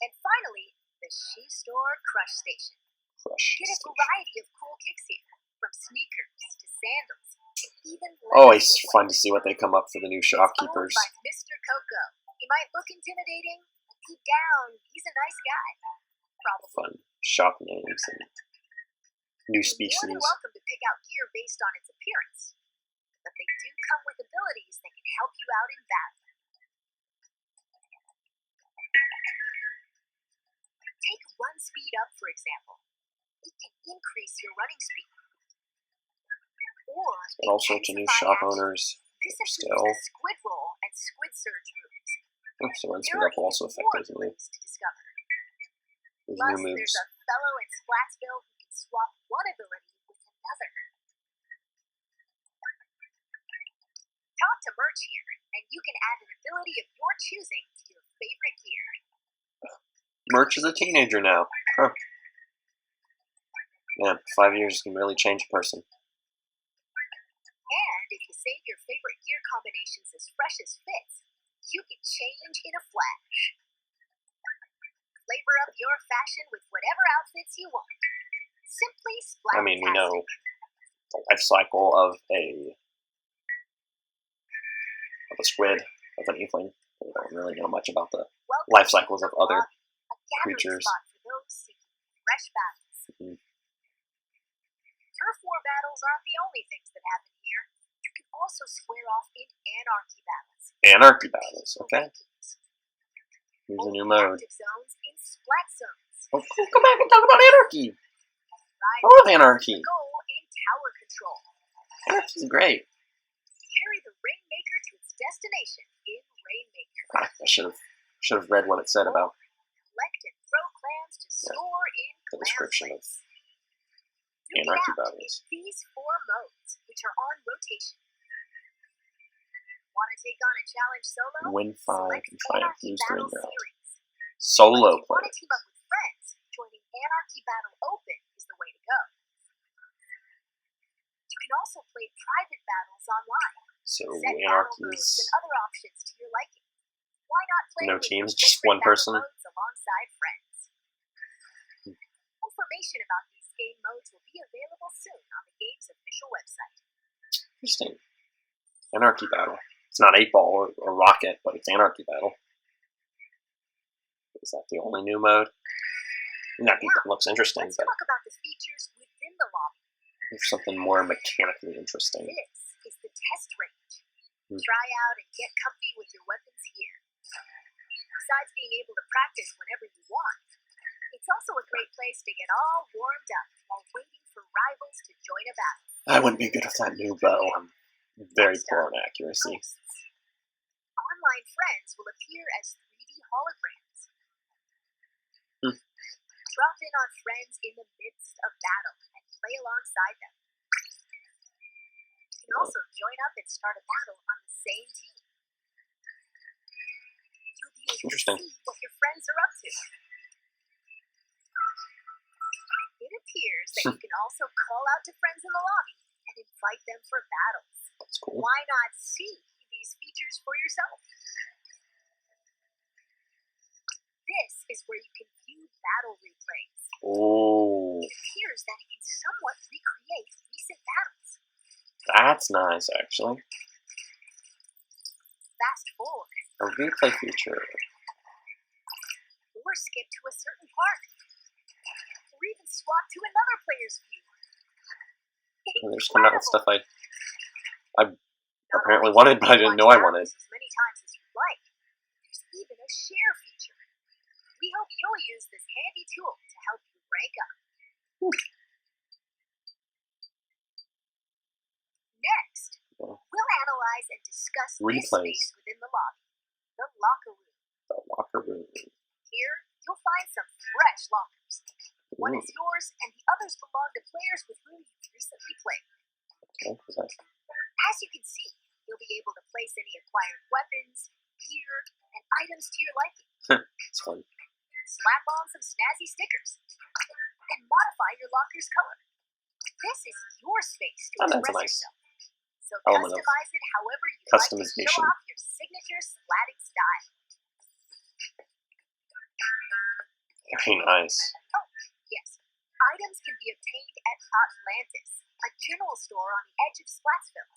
And finally, the shoe store Crush Station. Crush. Get a variety of cool kicks here, from sneakers to sandals, to even Always leather fun to footwear. see what they come up for the new It's shopkeepers. owned by Mr. Coco. He might look intimidating, but deep down, he's a nice guy. Probably. Fun shop names and new You're more species. than welcome to pick out gear based on its appearance, but they do come with abilities that can help you out in battle. Take run speed up, for example. It can increase your running speed. Or And also to new shop owners. This includes still. the squid roll and squid surge moves. Oh, so run There speed are up will also even affect more those new moves to discover. moves. There's a fellow in Splatsville who can swap one ability with another. Talk to Merch here, and you can add an ability of your choosing to your favorite gear. Merch is a teenager now. Huh. Man, 5 years can really change a person. And if you save your favorite gear combinations as fresh as fits, you can change in a flash. Flavor up your fashion with whatever outfits you want. Simply splash. I mean, we know the life cycle of a squid, of an earthling. We don't really know much about the life cycles of other creatures. Fresh battles. Turf war battles aren't the only things that happen here. You can also square off in anarchy battles. Anarchy battles, okay. Here's a new mode. Zones in splat zones. Oh, come back and talk about anarchy. I love anarchy. Goal in tower control. Anarchy's great. Carry the Rainmaker to its destination in Rainmaker. I should have read what it said about Collect and throw clams to store in the description of Duke anarchy it out battles. in these 4 modes, which are on rotation. Want to take on a challenge solo? Win 5 Select and try and Anarchy lose 3 Battle rounds. Series. Solo If you want play. to team up with friends, joining Anarchy Battle Open is the way to go. You can also play private battles online. So Set battle modes anarchy's and other options to your liking. Why not play no with teams, your just favorite one person. battle modes alongside friends? Information about these game modes will be available soon on the game's official website. Interesting. Anarchy battle. It's not 8-ball or Rocket, but it's anarchy battle. Is that the only new mode? That looks interesting, Let's but talk about the features within the lobby. there's something more mechanically interesting. This is the test range. Try out and get comfy with your weapons here. Besides being able to practice whenever you want, it's also a great place to get all warmed up while waiting for rivals to join a battle. I wouldn't be good with that new bow. I'm very poor on accuracy. Online friends will appear as 3D holograms. Drop in on friends in the midst of battle and play alongside them. You can also join up and start a battle on the same team. You'll be able to see what your friends are up to. It appears that you can also call out to friends in the lobby and invite them for battles. That's cool. Why not see these features for yourself? This is where you can view battle replays. Oh, It appears that it can somewhat recreate recent battles. that's nice, actually. Fast forward. A replay feature. Or skip to a certain part. Or even swap to another player's view. They're just coming out with stuff I apparently wanted, but I didn't know I wanted. As many times as you'd like. There's even a share feature. We hope you'll use this handy tool to help you rank up. Next, we'll analyze and discuss this space within the lobby, the locker room. The locker room. Here, you'll find some fresh lockers. One is yours, and the others belong to players with whom you've recently played. Okay. As you can see, you'll be able to place any acquired weapons, gear, and items to your liking. It's fun. Slap on some snazzy stickers, and modify your locker's color. This is your space to express yourself. So customize it however you like to show off your signature splatting style. Very nice. Oh, yes. Items can be obtained at Atlantis, a general store on the edge of Splatsville.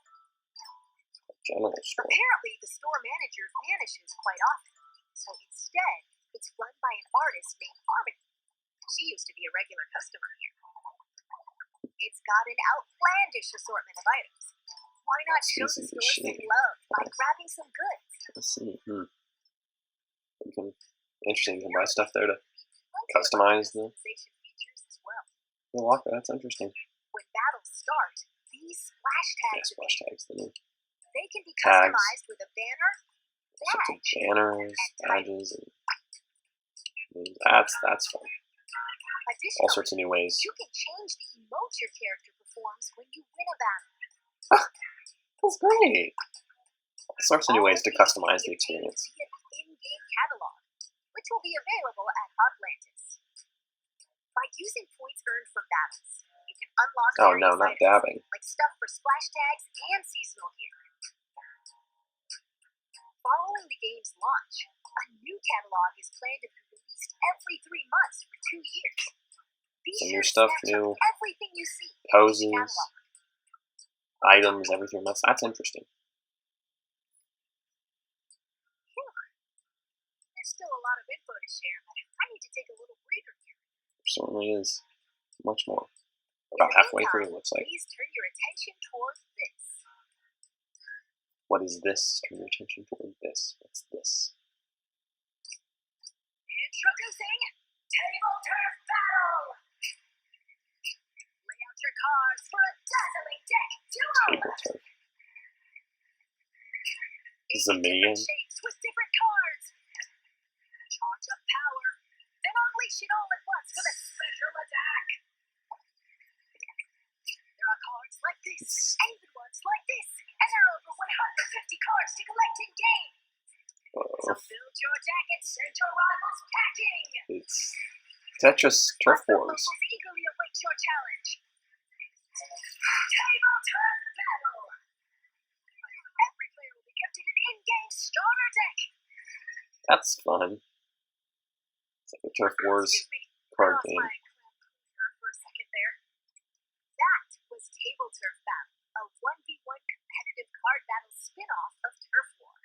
General store. Apparently, the store manager vanishes quite often, so instead, it's run by an artist named Harmony. She used to be a regular customer here. It's got an outlandish assortment of items. Why not show the store some love by grabbing some goods? Let's see. Interesting. You can buy stuff there to customize the locker. That's interesting. When battles start, these splash tags they can be tags. Customized with a banner, badge, banners, badges, and that's fun. All sorts of new ways. You can change the emotes your character performs when you win a battle. That's great. All sorts of new ways to customize the experience. Via the in-game catalog, which will be available at Atlantis. By using points earned from battles, you can unlock not dabbing. Like stuff for splash tags and seasonal gear. Following the game's launch, a new catalog is planned to be released released every 3 months for 2 years. Be Some sure new to stuff, snatch up new everything you see in the poses, catalog. items, everything. That's interesting. There's still a lot of info to share, but I need to take a little breather here. There certainly is. Much more. In About the halfway through, it meantime, looks like. please turn your attention towards this. What is this? Turn your attention toward this. What's this? Introducing Table Turf Battle! Lay out your cards for a dazzling deck duo! Table turf. This is a mini Different game. shapes with different cards. Charge up power, then unleash it all at once with a special attack. There are cards like this, and even ones like this, and there are over 150 cards to collect in game. So build your deck and send your rivals packing. It's Tetris Turf The Wars. locals eagerly await your challenge. Table Turf Battle. Every player will be gifted an in-game starter deck. That's fun. It's like a Turf Wars Excuse me, card lost game. my clear for a second there. That was Table Turf Battle, a 1v1 competitive card battle spin-off of Turf War.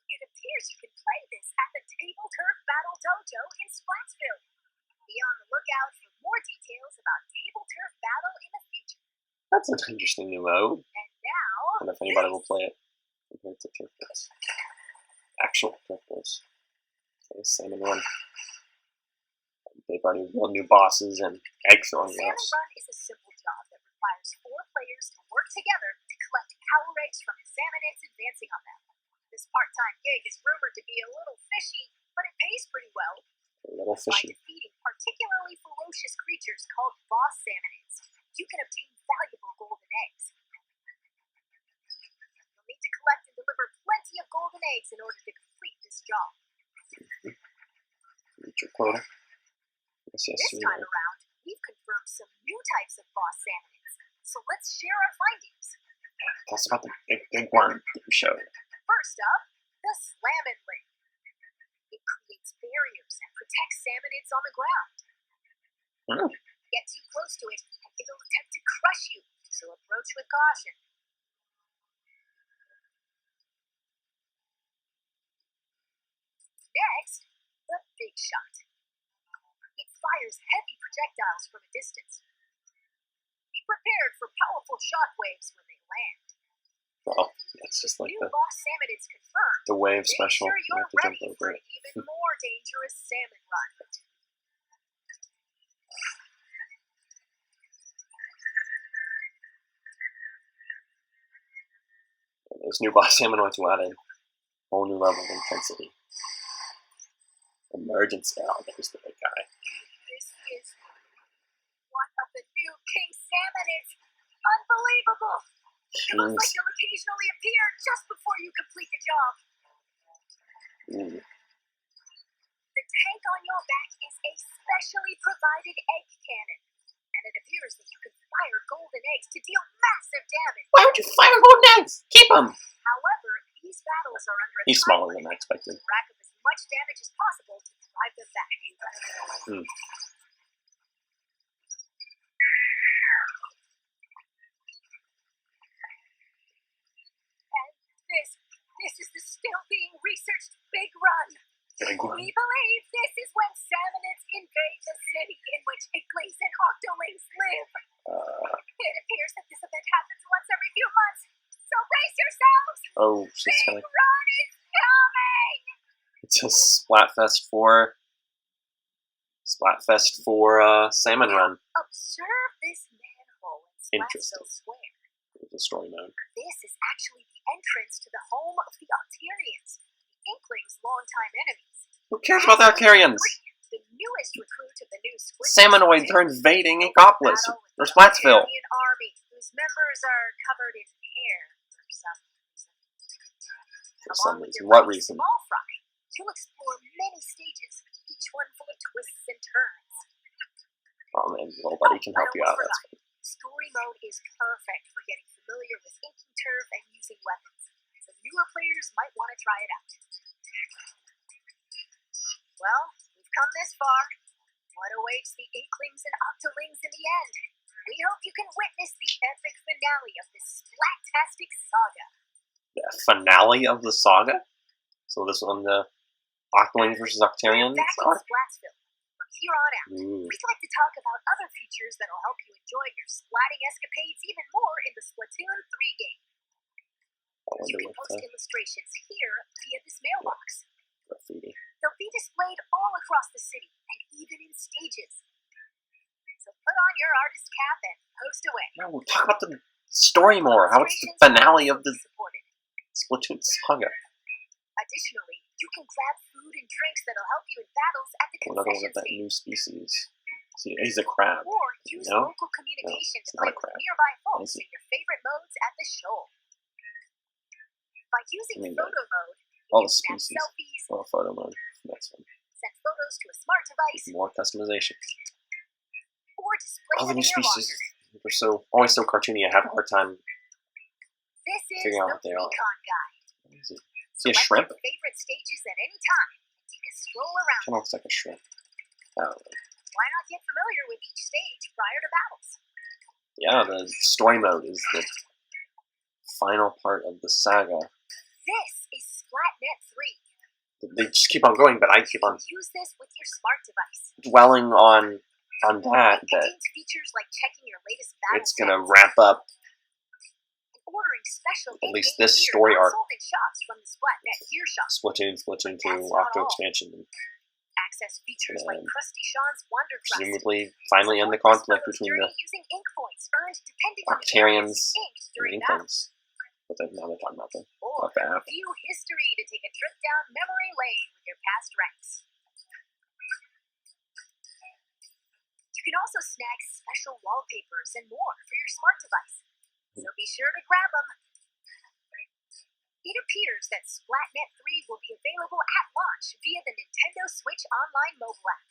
It appears you can play this at the Table Turf Battle Dojo in Splatsville. Be on the lookout for more details about Table Turf Battle in the future. That's an interesting new mode. And now, I wonder if anybody will play it compared to Turf Wars. Actual Turf Wars. Salmon Run. They've already built new bosses and egg throwing Salmon routes. Run is a simple job that requires 4 players to work together to collect power rays from the salmonids advancing on them. This part-time gig is rumored to be a little fishy, but it pays pretty well. A little By fishy. defeating particularly ferocious creatures called boss salmonids, you can obtain valuable golden eggs. You'll need to collect and deliver plenty of golden eggs in order to complete this job. Reach your quota. Yes, This time around, we've confirmed some new types of boss salmonids, so let's share our findings. Tell us about the big one that you showed. First up, the Slammin' Lid. It creates barriers and protects salmonids on the ground. Hmm. Get too close to it, and it'll attempt to crush you, so approach with caution. Next, the Big Shot. It fires heavy projectiles from a distance. Be prepared for powerful shockwaves when they land. Well, it's just like New the boss salmonids confirmed. wave Make special. sure You you're have to jump ready over for it. an even more dangerous salmon run. Those new boss salmonids will add a whole new level of intensity. Emergency. Oh, there's the big guy. This is one of the new king salmonids. Unbelievable! It looks like you'll occasionally appear just before you complete the job. Ooh. The tank on your back is a specially provided egg cannon, and it appears that you can fire golden eggs to deal massive damage. Why would you fire golden eggs? Keep them! However, these battles are under a He's time smaller than I limit. expected. Rack up as much damage as possible to drive them back. Hmm. And this is the still being researched Big Run. Big one. We believe this is when salmonids invade the city in which Iglis and Octolings live. It appears that this event happens once every few months, so brace yourselves! Oh, so it's Big kind of Run is coming! it's a Splatfest 4 Salmon Run. Observe this manhole in Interesting. Splatsville Square. It's a story mode. This is actually the entrance to the home of the Octarians, the Inklings' longtime enemies. Who cares about the Arcarians? The newest recruit of the new Squid Salmonoids are invading Ecopolis, or Splatsville. Army, whose members are covered in hair for some reason. For some Along with reason. your What buddy reason? Small Fry, you'll explore many stages, each one full of twists and turns. Oh man, little buddy can help you out. That's fine. Story mode is perfect for getting familiar with inking turf and using weapons, so newer players might want to try it out. Well, we've come this far. What awaits the Inklings and Octolings in the end? We hope you can witness the epic finale of this splat-tastic saga. The finale of the saga? So this one, the Octolings versus Octarians? Back in Splatsville. From here on out, Ooh. we'd like to talk about other features that'll help you enjoy your splatting escapades even more in the Splatoon 3 game. You can post illustrations here via this mailbox. Graffiti. They'll be displayed all across the city and even in stages. So put on your artist cap and post away. No, we'll talk about the story more. How it's the finale of the Splatoon saga. Additionally, you can grab food and drinks that'll help you in battles at the Another one concession of that stage. new species. See, he's a crab. Or use No? local communication No, it's to not play a crab. with nearby folks Is it? in your favorite modes at the show. By using I mean, photo mode, you all can the snap species. selfies, Oh, photo mode. Next one. send photos to a smart device, More customization. or display All the them new in your species. locker. They're always so cartoony. I have a hard time This is figuring out the what they are. Recon Guide. What is it? See a Select shrimp? your favorite stages at any time and take a stroll around. Kind of looks like a shrimp. I don't know. Why not get familiar with each stage prior to battles? Yeah, the story mode is the final part of the saga. This is Splatnet 3. They just keep on going, but I keep on Use this with your smart device. dwelling on that. It contains features like checking your latest battle It's gonna stats wrap up and ordering special at least in-game this gear story not arc. sold in shops from the Splatnet Gear Shop. Splatoon, Splatoon 2, That's not Octo all. expansion, and Access features like Krusty Sean's Wonder Crust. presumably finally end the Support this conflict photo's between journey the using ink points earned depending on the Octarians areas inked and during battle. Inklings. But then now they're talking about the Or the app. view history to take a trip down memory lane with your past ranks. You can also snag special wallpapers and more for your smart device. So be sure to grab them. It appears that Splatnet 3 will be available at launch via the Nintendo Switch Online mobile app.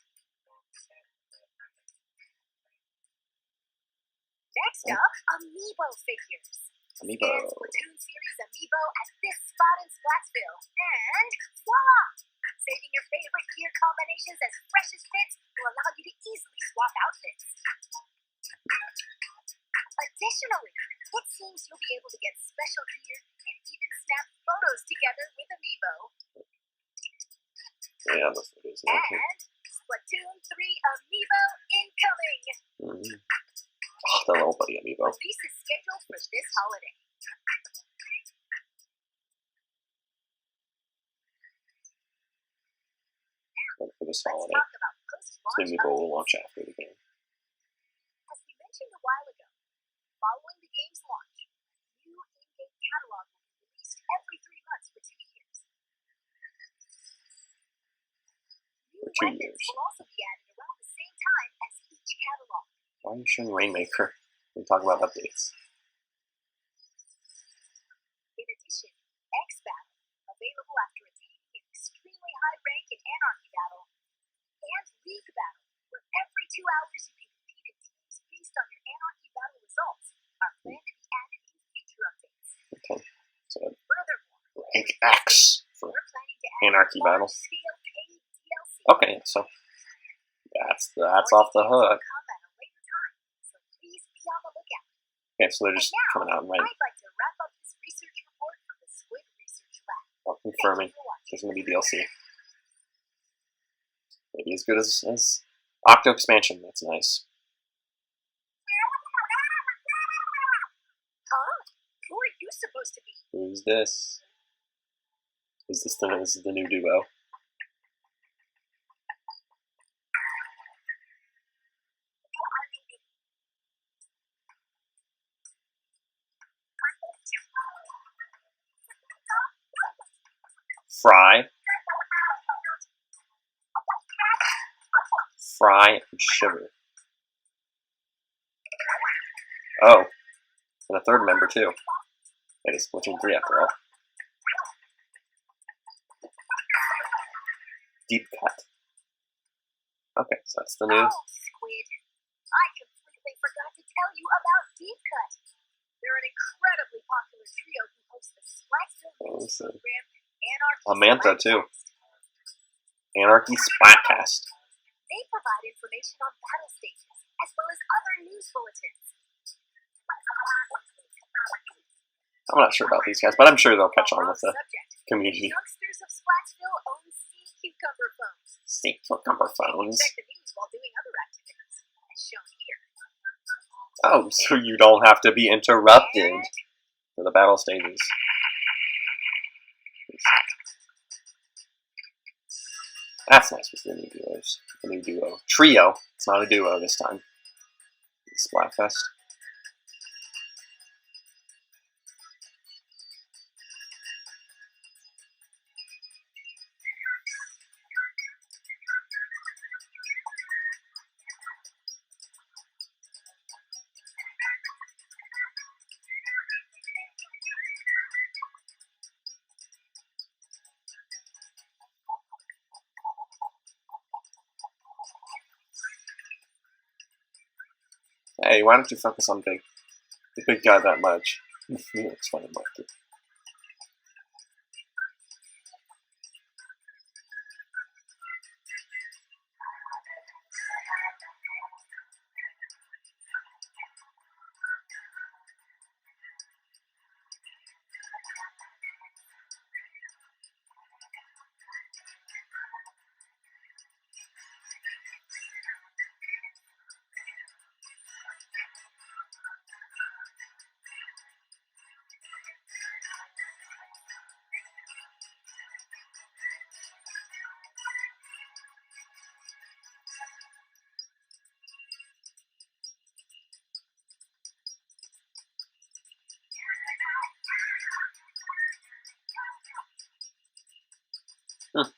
Next up, Amiibo figures. Amiibo. Scan Splatoon series Amiibo at this spot in Splatsville, and voila! Saving your favorite gear combinations as fresh as fits will allow you to easily swap outfits. Additionally, it seems you'll be able to get special gear and even snap photos together with Amiibo. Yeah, that's what it is. And Splatoon 3 Amiibo incoming! Oh, the little buddy Amiibo. Release is scheduled for this holiday. For this Let's holiday. talk about So post-launch Amiibo will updates. launch after the game. As we mentioned a while ago, following the game's launch, new in-game catalog will be released every 3 months for 2 years. New For 2 weapons years. will also be added around the same time as each catalog. Why are you showing Rainmaker? We talk about updates. In addition, X Battle, available after attaining an extremely high rank in Anarchy Battle, and League Battle, where every 2 hours you can compete in teams based on your Anarchy Battle results, are planned to be added in future updates. Okay. So Furthermore, rank X for we're planning to add Anarchy Battle. large-scale paid DLC. Okay, so that's off the hook. Come at a later time, so please be on the lookout. Okay, so they're And just now, coming out and right I'd like to wrap up this research report from the Squid Research Lab. well, confirming Thank you for watching. there's going to be DLC. Maybe as good as Octo expansion. That's nice. Huh? Who are you supposed to be? Who's this? Is this the new duo? Fry and Shiver. Oh, and a third member too. It is Splatoon 3 after all. Deep Cut. Okay, so that's the new. Oh, Squid. I completely forgot to tell you about Deep Cut. They're an incredibly popular trio who host the Splatsville news program, Anarchy A manta, Splatcast. too. Anarchy Splatcast. They provide information on battle stages, as well as other news bulletins. I'm not sure about these guys, but I'm sure they'll catch on with the community. Youngsters of Splatsville own sea cucumber phones. Sea cucumber phones. Check the news while doing other activities, as shown here. Oh, so you don't have to be interrupted for the battle stages. That's nice with the new duos. The new duo. Trio. It's not a duo this time. Splatfest. Hey, why don't you focus on the big guy that much? He looks funny, Marky.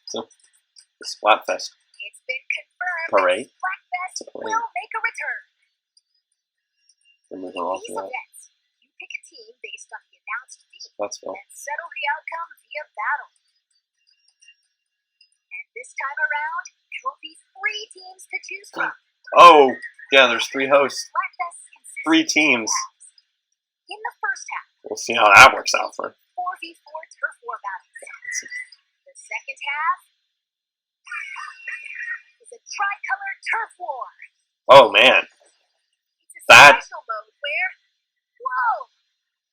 So, the Splatfest It's been confirmed parade. that Splatfest will make a return. We're moving In off these of that. events, you pick a team based on the announced theme Let's go. and settle the outcome via battle. And this time around, there will be 3 teams to choose from. Oh, yeah, there's 3 hosts. Splatfest consists 3 of 2 teams. halves. In the first half, We'll see how that works out for 4v4 turf war battles. The second half is a tricolor turf war. Oh, man. It's a That- special mode where, whoa,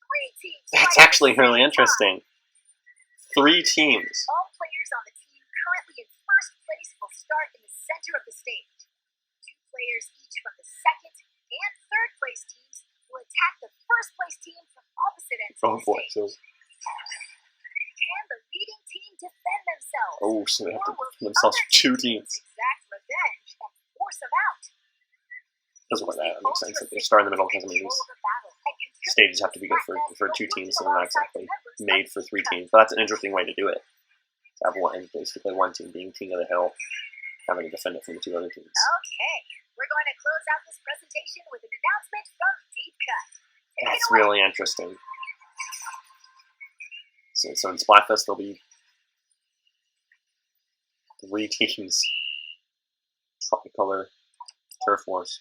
3 teams. That's fight at actually the really same time. interesting. 3 teams. All players on the team currently in first place will start in the center of the stage. 2 players each from the second and third place teams will attack the first place team from opposite ends Oh, of the boy. stage. So, Can the leading team defend themselves? oh, so they have Or to will give themselves other 2 teams teams. exact revenge and force them out? Doesn't work that makes sense. If they start in the middle, because I mean, these stages have to be good for 2 teams, so they're not exactly made for 3 teams. But that's an interesting way to do it. To have basically one team being king of the hill, having to defend it from the 2 other teams. Okay, we're going to close out this presentation with an announcement from Deep Cut. Take That's it away. really interesting. So in Splatfest, there'll be 3 teams. Tricolor turf wars.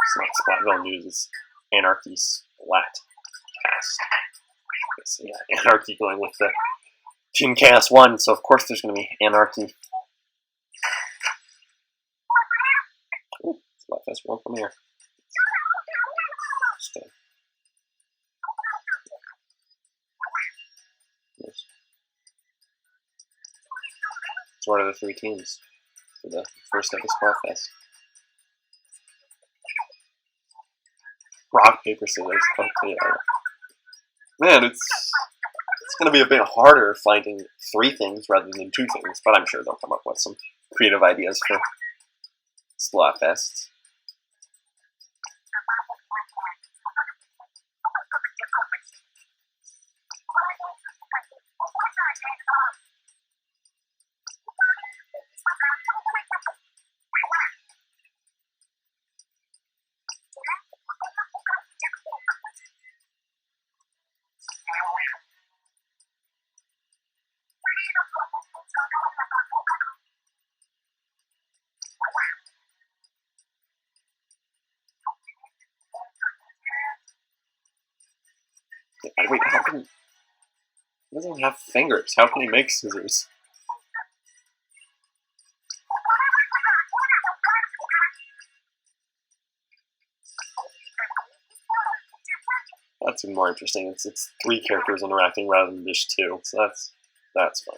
It's not Splatville News, it's Anarchy Splatcast. So yeah, Anarchy going with the Team Chaos 1, so of course there's going to be Anarchy. Ooh, Splatfest World Premiere. Okay. Yes. So what are the 3 teams for the first ever Splatfest? Rock, paper, scissors. Okay, yeah. Man, it's going to be a bit harder finding 3 things rather than 2 things, but I'm sure they'll come up with some creative ideas for Splatfest. Wait, how can he doesn't have fingers? How can he make scissors? That's even more interesting. It's 3 characters interacting rather than just 2, so that's fun.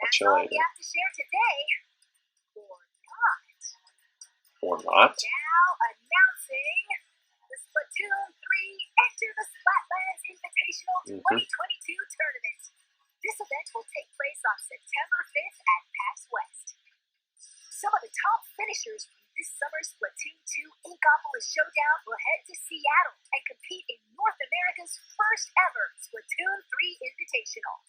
That's all we have to share today. Or not. Or not. Now announcing the Splatoon 3 Enter the Splatlands Invitational 2022 Tournament. This event will take place on September 5th at PAX West. Some of the top finishers from this summer's Splatoon 2 Inkopolis Showdown will head to Seattle and compete in North America's first ever Splatoon 3 Invitational.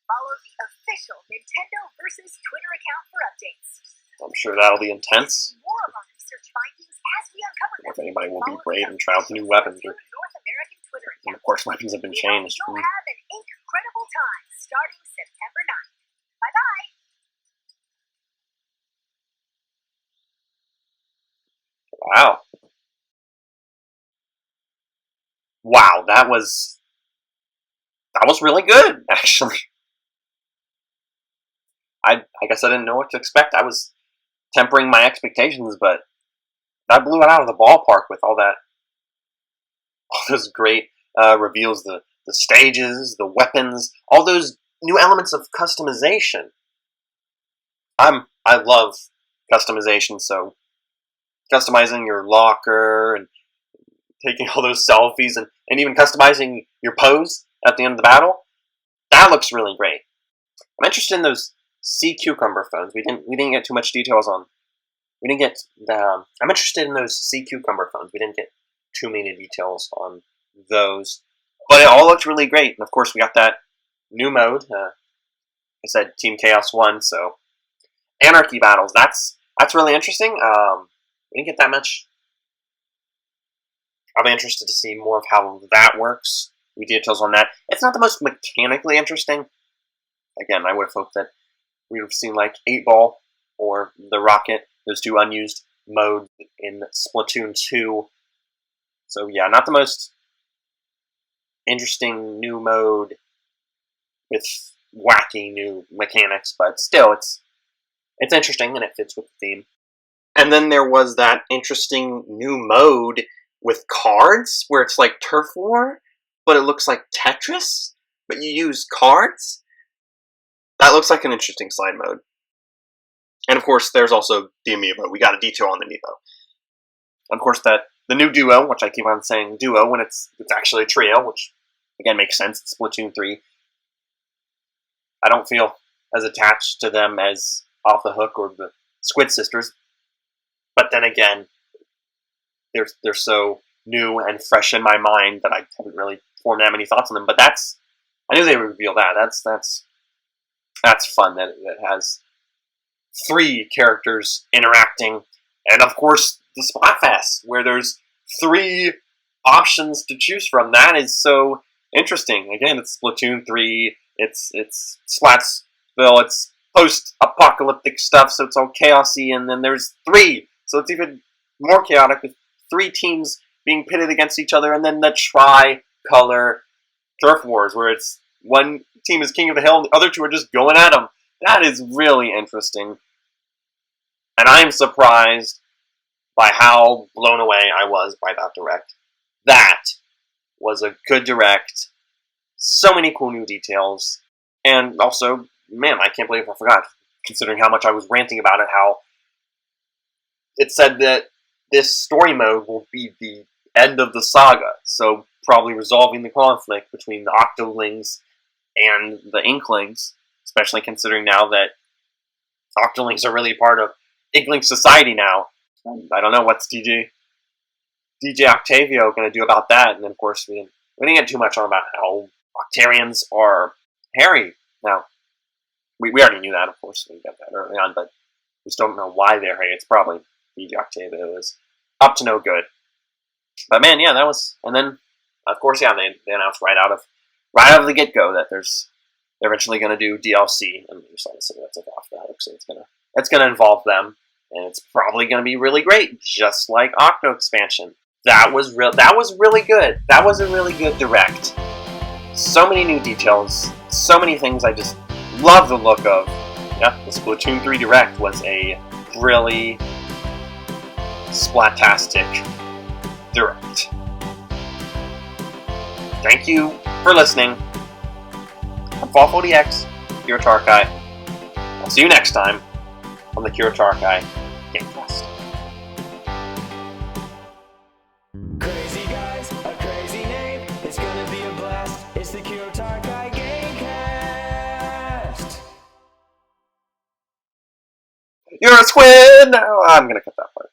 Follow the official Nintendo versus Twitter account for updates. I'm sure that'll be intense. More of our research findings as we uncover them. If anybody will be brave and try out the new weapons. North American Twitter account. And of course, weapons have been changed. You'll have an incredible time starting September 9th. Bye-bye. Wow. Wow, that was really good, actually. I guess I didn't know what to expect. I was tempering my expectations, but I blew it out of the ballpark with all those great reveals, the stages, the weapons, all those new elements of customization. I love customization, so customizing your locker and taking all those selfies and even customizing your pose at the end of the battle, that looks really great. I'm interested in those sea cucumber phones. We didn't get too much details on. We didn't get. I'm interested in those sea cucumber phones. We didn't get too many details on those, but it all looked really great. And of course, we got that new mode. I said Team Chaos won, so Anarchy battles. That's really interesting. We didn't get that much. I'll be interested to see more of how that works. We details on that. It's not the most mechanically interesting. Again, I would have hoped that we would have seen like 8-Ball or the Rocket, those 2 unused modes in Splatoon 2. So yeah, not the most interesting new mode with wacky new mechanics, but still, it's interesting and it fits with the theme. And then there was that interesting new mode with cards where it's like Turf War, but it looks like Tetris, but you use cards. That looks like an interesting slide mode. And of course, there's also the amiibo. We got a detail on the amiibo. Of course, the new duo, which I keep on saying duo when it's actually a trio, which again makes sense. It's Splatoon 3. I don't feel as attached to them as Off the Hook or the Squid Sisters. But then again, they're so new and fresh in my mind that I haven't really formed that many thoughts on them. But I knew they would reveal that. That's fun that it has 3 characters interacting. And of course, the Splatfest, where there's 3 options to choose from. That is so interesting. Again, it's Splatoon 3, it's Splatsville, it's post-apocalyptic stuff, so it's all chaosy, and then there's 3, so it's even more chaotic with 3 teams being pitted against each other, and then the tri-color Turf Wars, where it's one team is king of the hill, and the other 2 are just going at them. That is really interesting. And I'm surprised by how blown away I was by that direct. That was a good direct. So many cool new details. And also, man, I can't believe I forgot, considering how much I was ranting about it, how it said that this story mode will be the end of the saga. So probably resolving the conflict between the Octolings and the Inklings, especially considering now that Octolings are really part of Inkling society now. I don't know what's DJ Octavio going to do about that. And then, of course, we didn't get too much on about how Octarians are hairy. Now, we already knew that, of course, we got that early on, but we just don't know why they're hairy. It's probably DJ Octavio is up to no good. But man, yeah, that was, and then, of course, yeah, they announced right out of right out of the get-go that they're eventually going to do DLC, and just obviously that's off the hook, so it's gonna involve them, and it's probably going to be really great, just like Octo expansion. That was really good. That was a really good direct. So many new details, so many things I just love the look of. Yeah, the Splatoon 3 Direct was a really splatastic direct. Thank you for listening. I'm Fawful DX, Kiro Tarakai. I'll see you next time on the Kiro Tarakai GameCast. Crazy guys, a crazy name. It's gonna be a blast. It's the Kiro Tarakai GameCast. You're a squid! No, I'm gonna cut that part.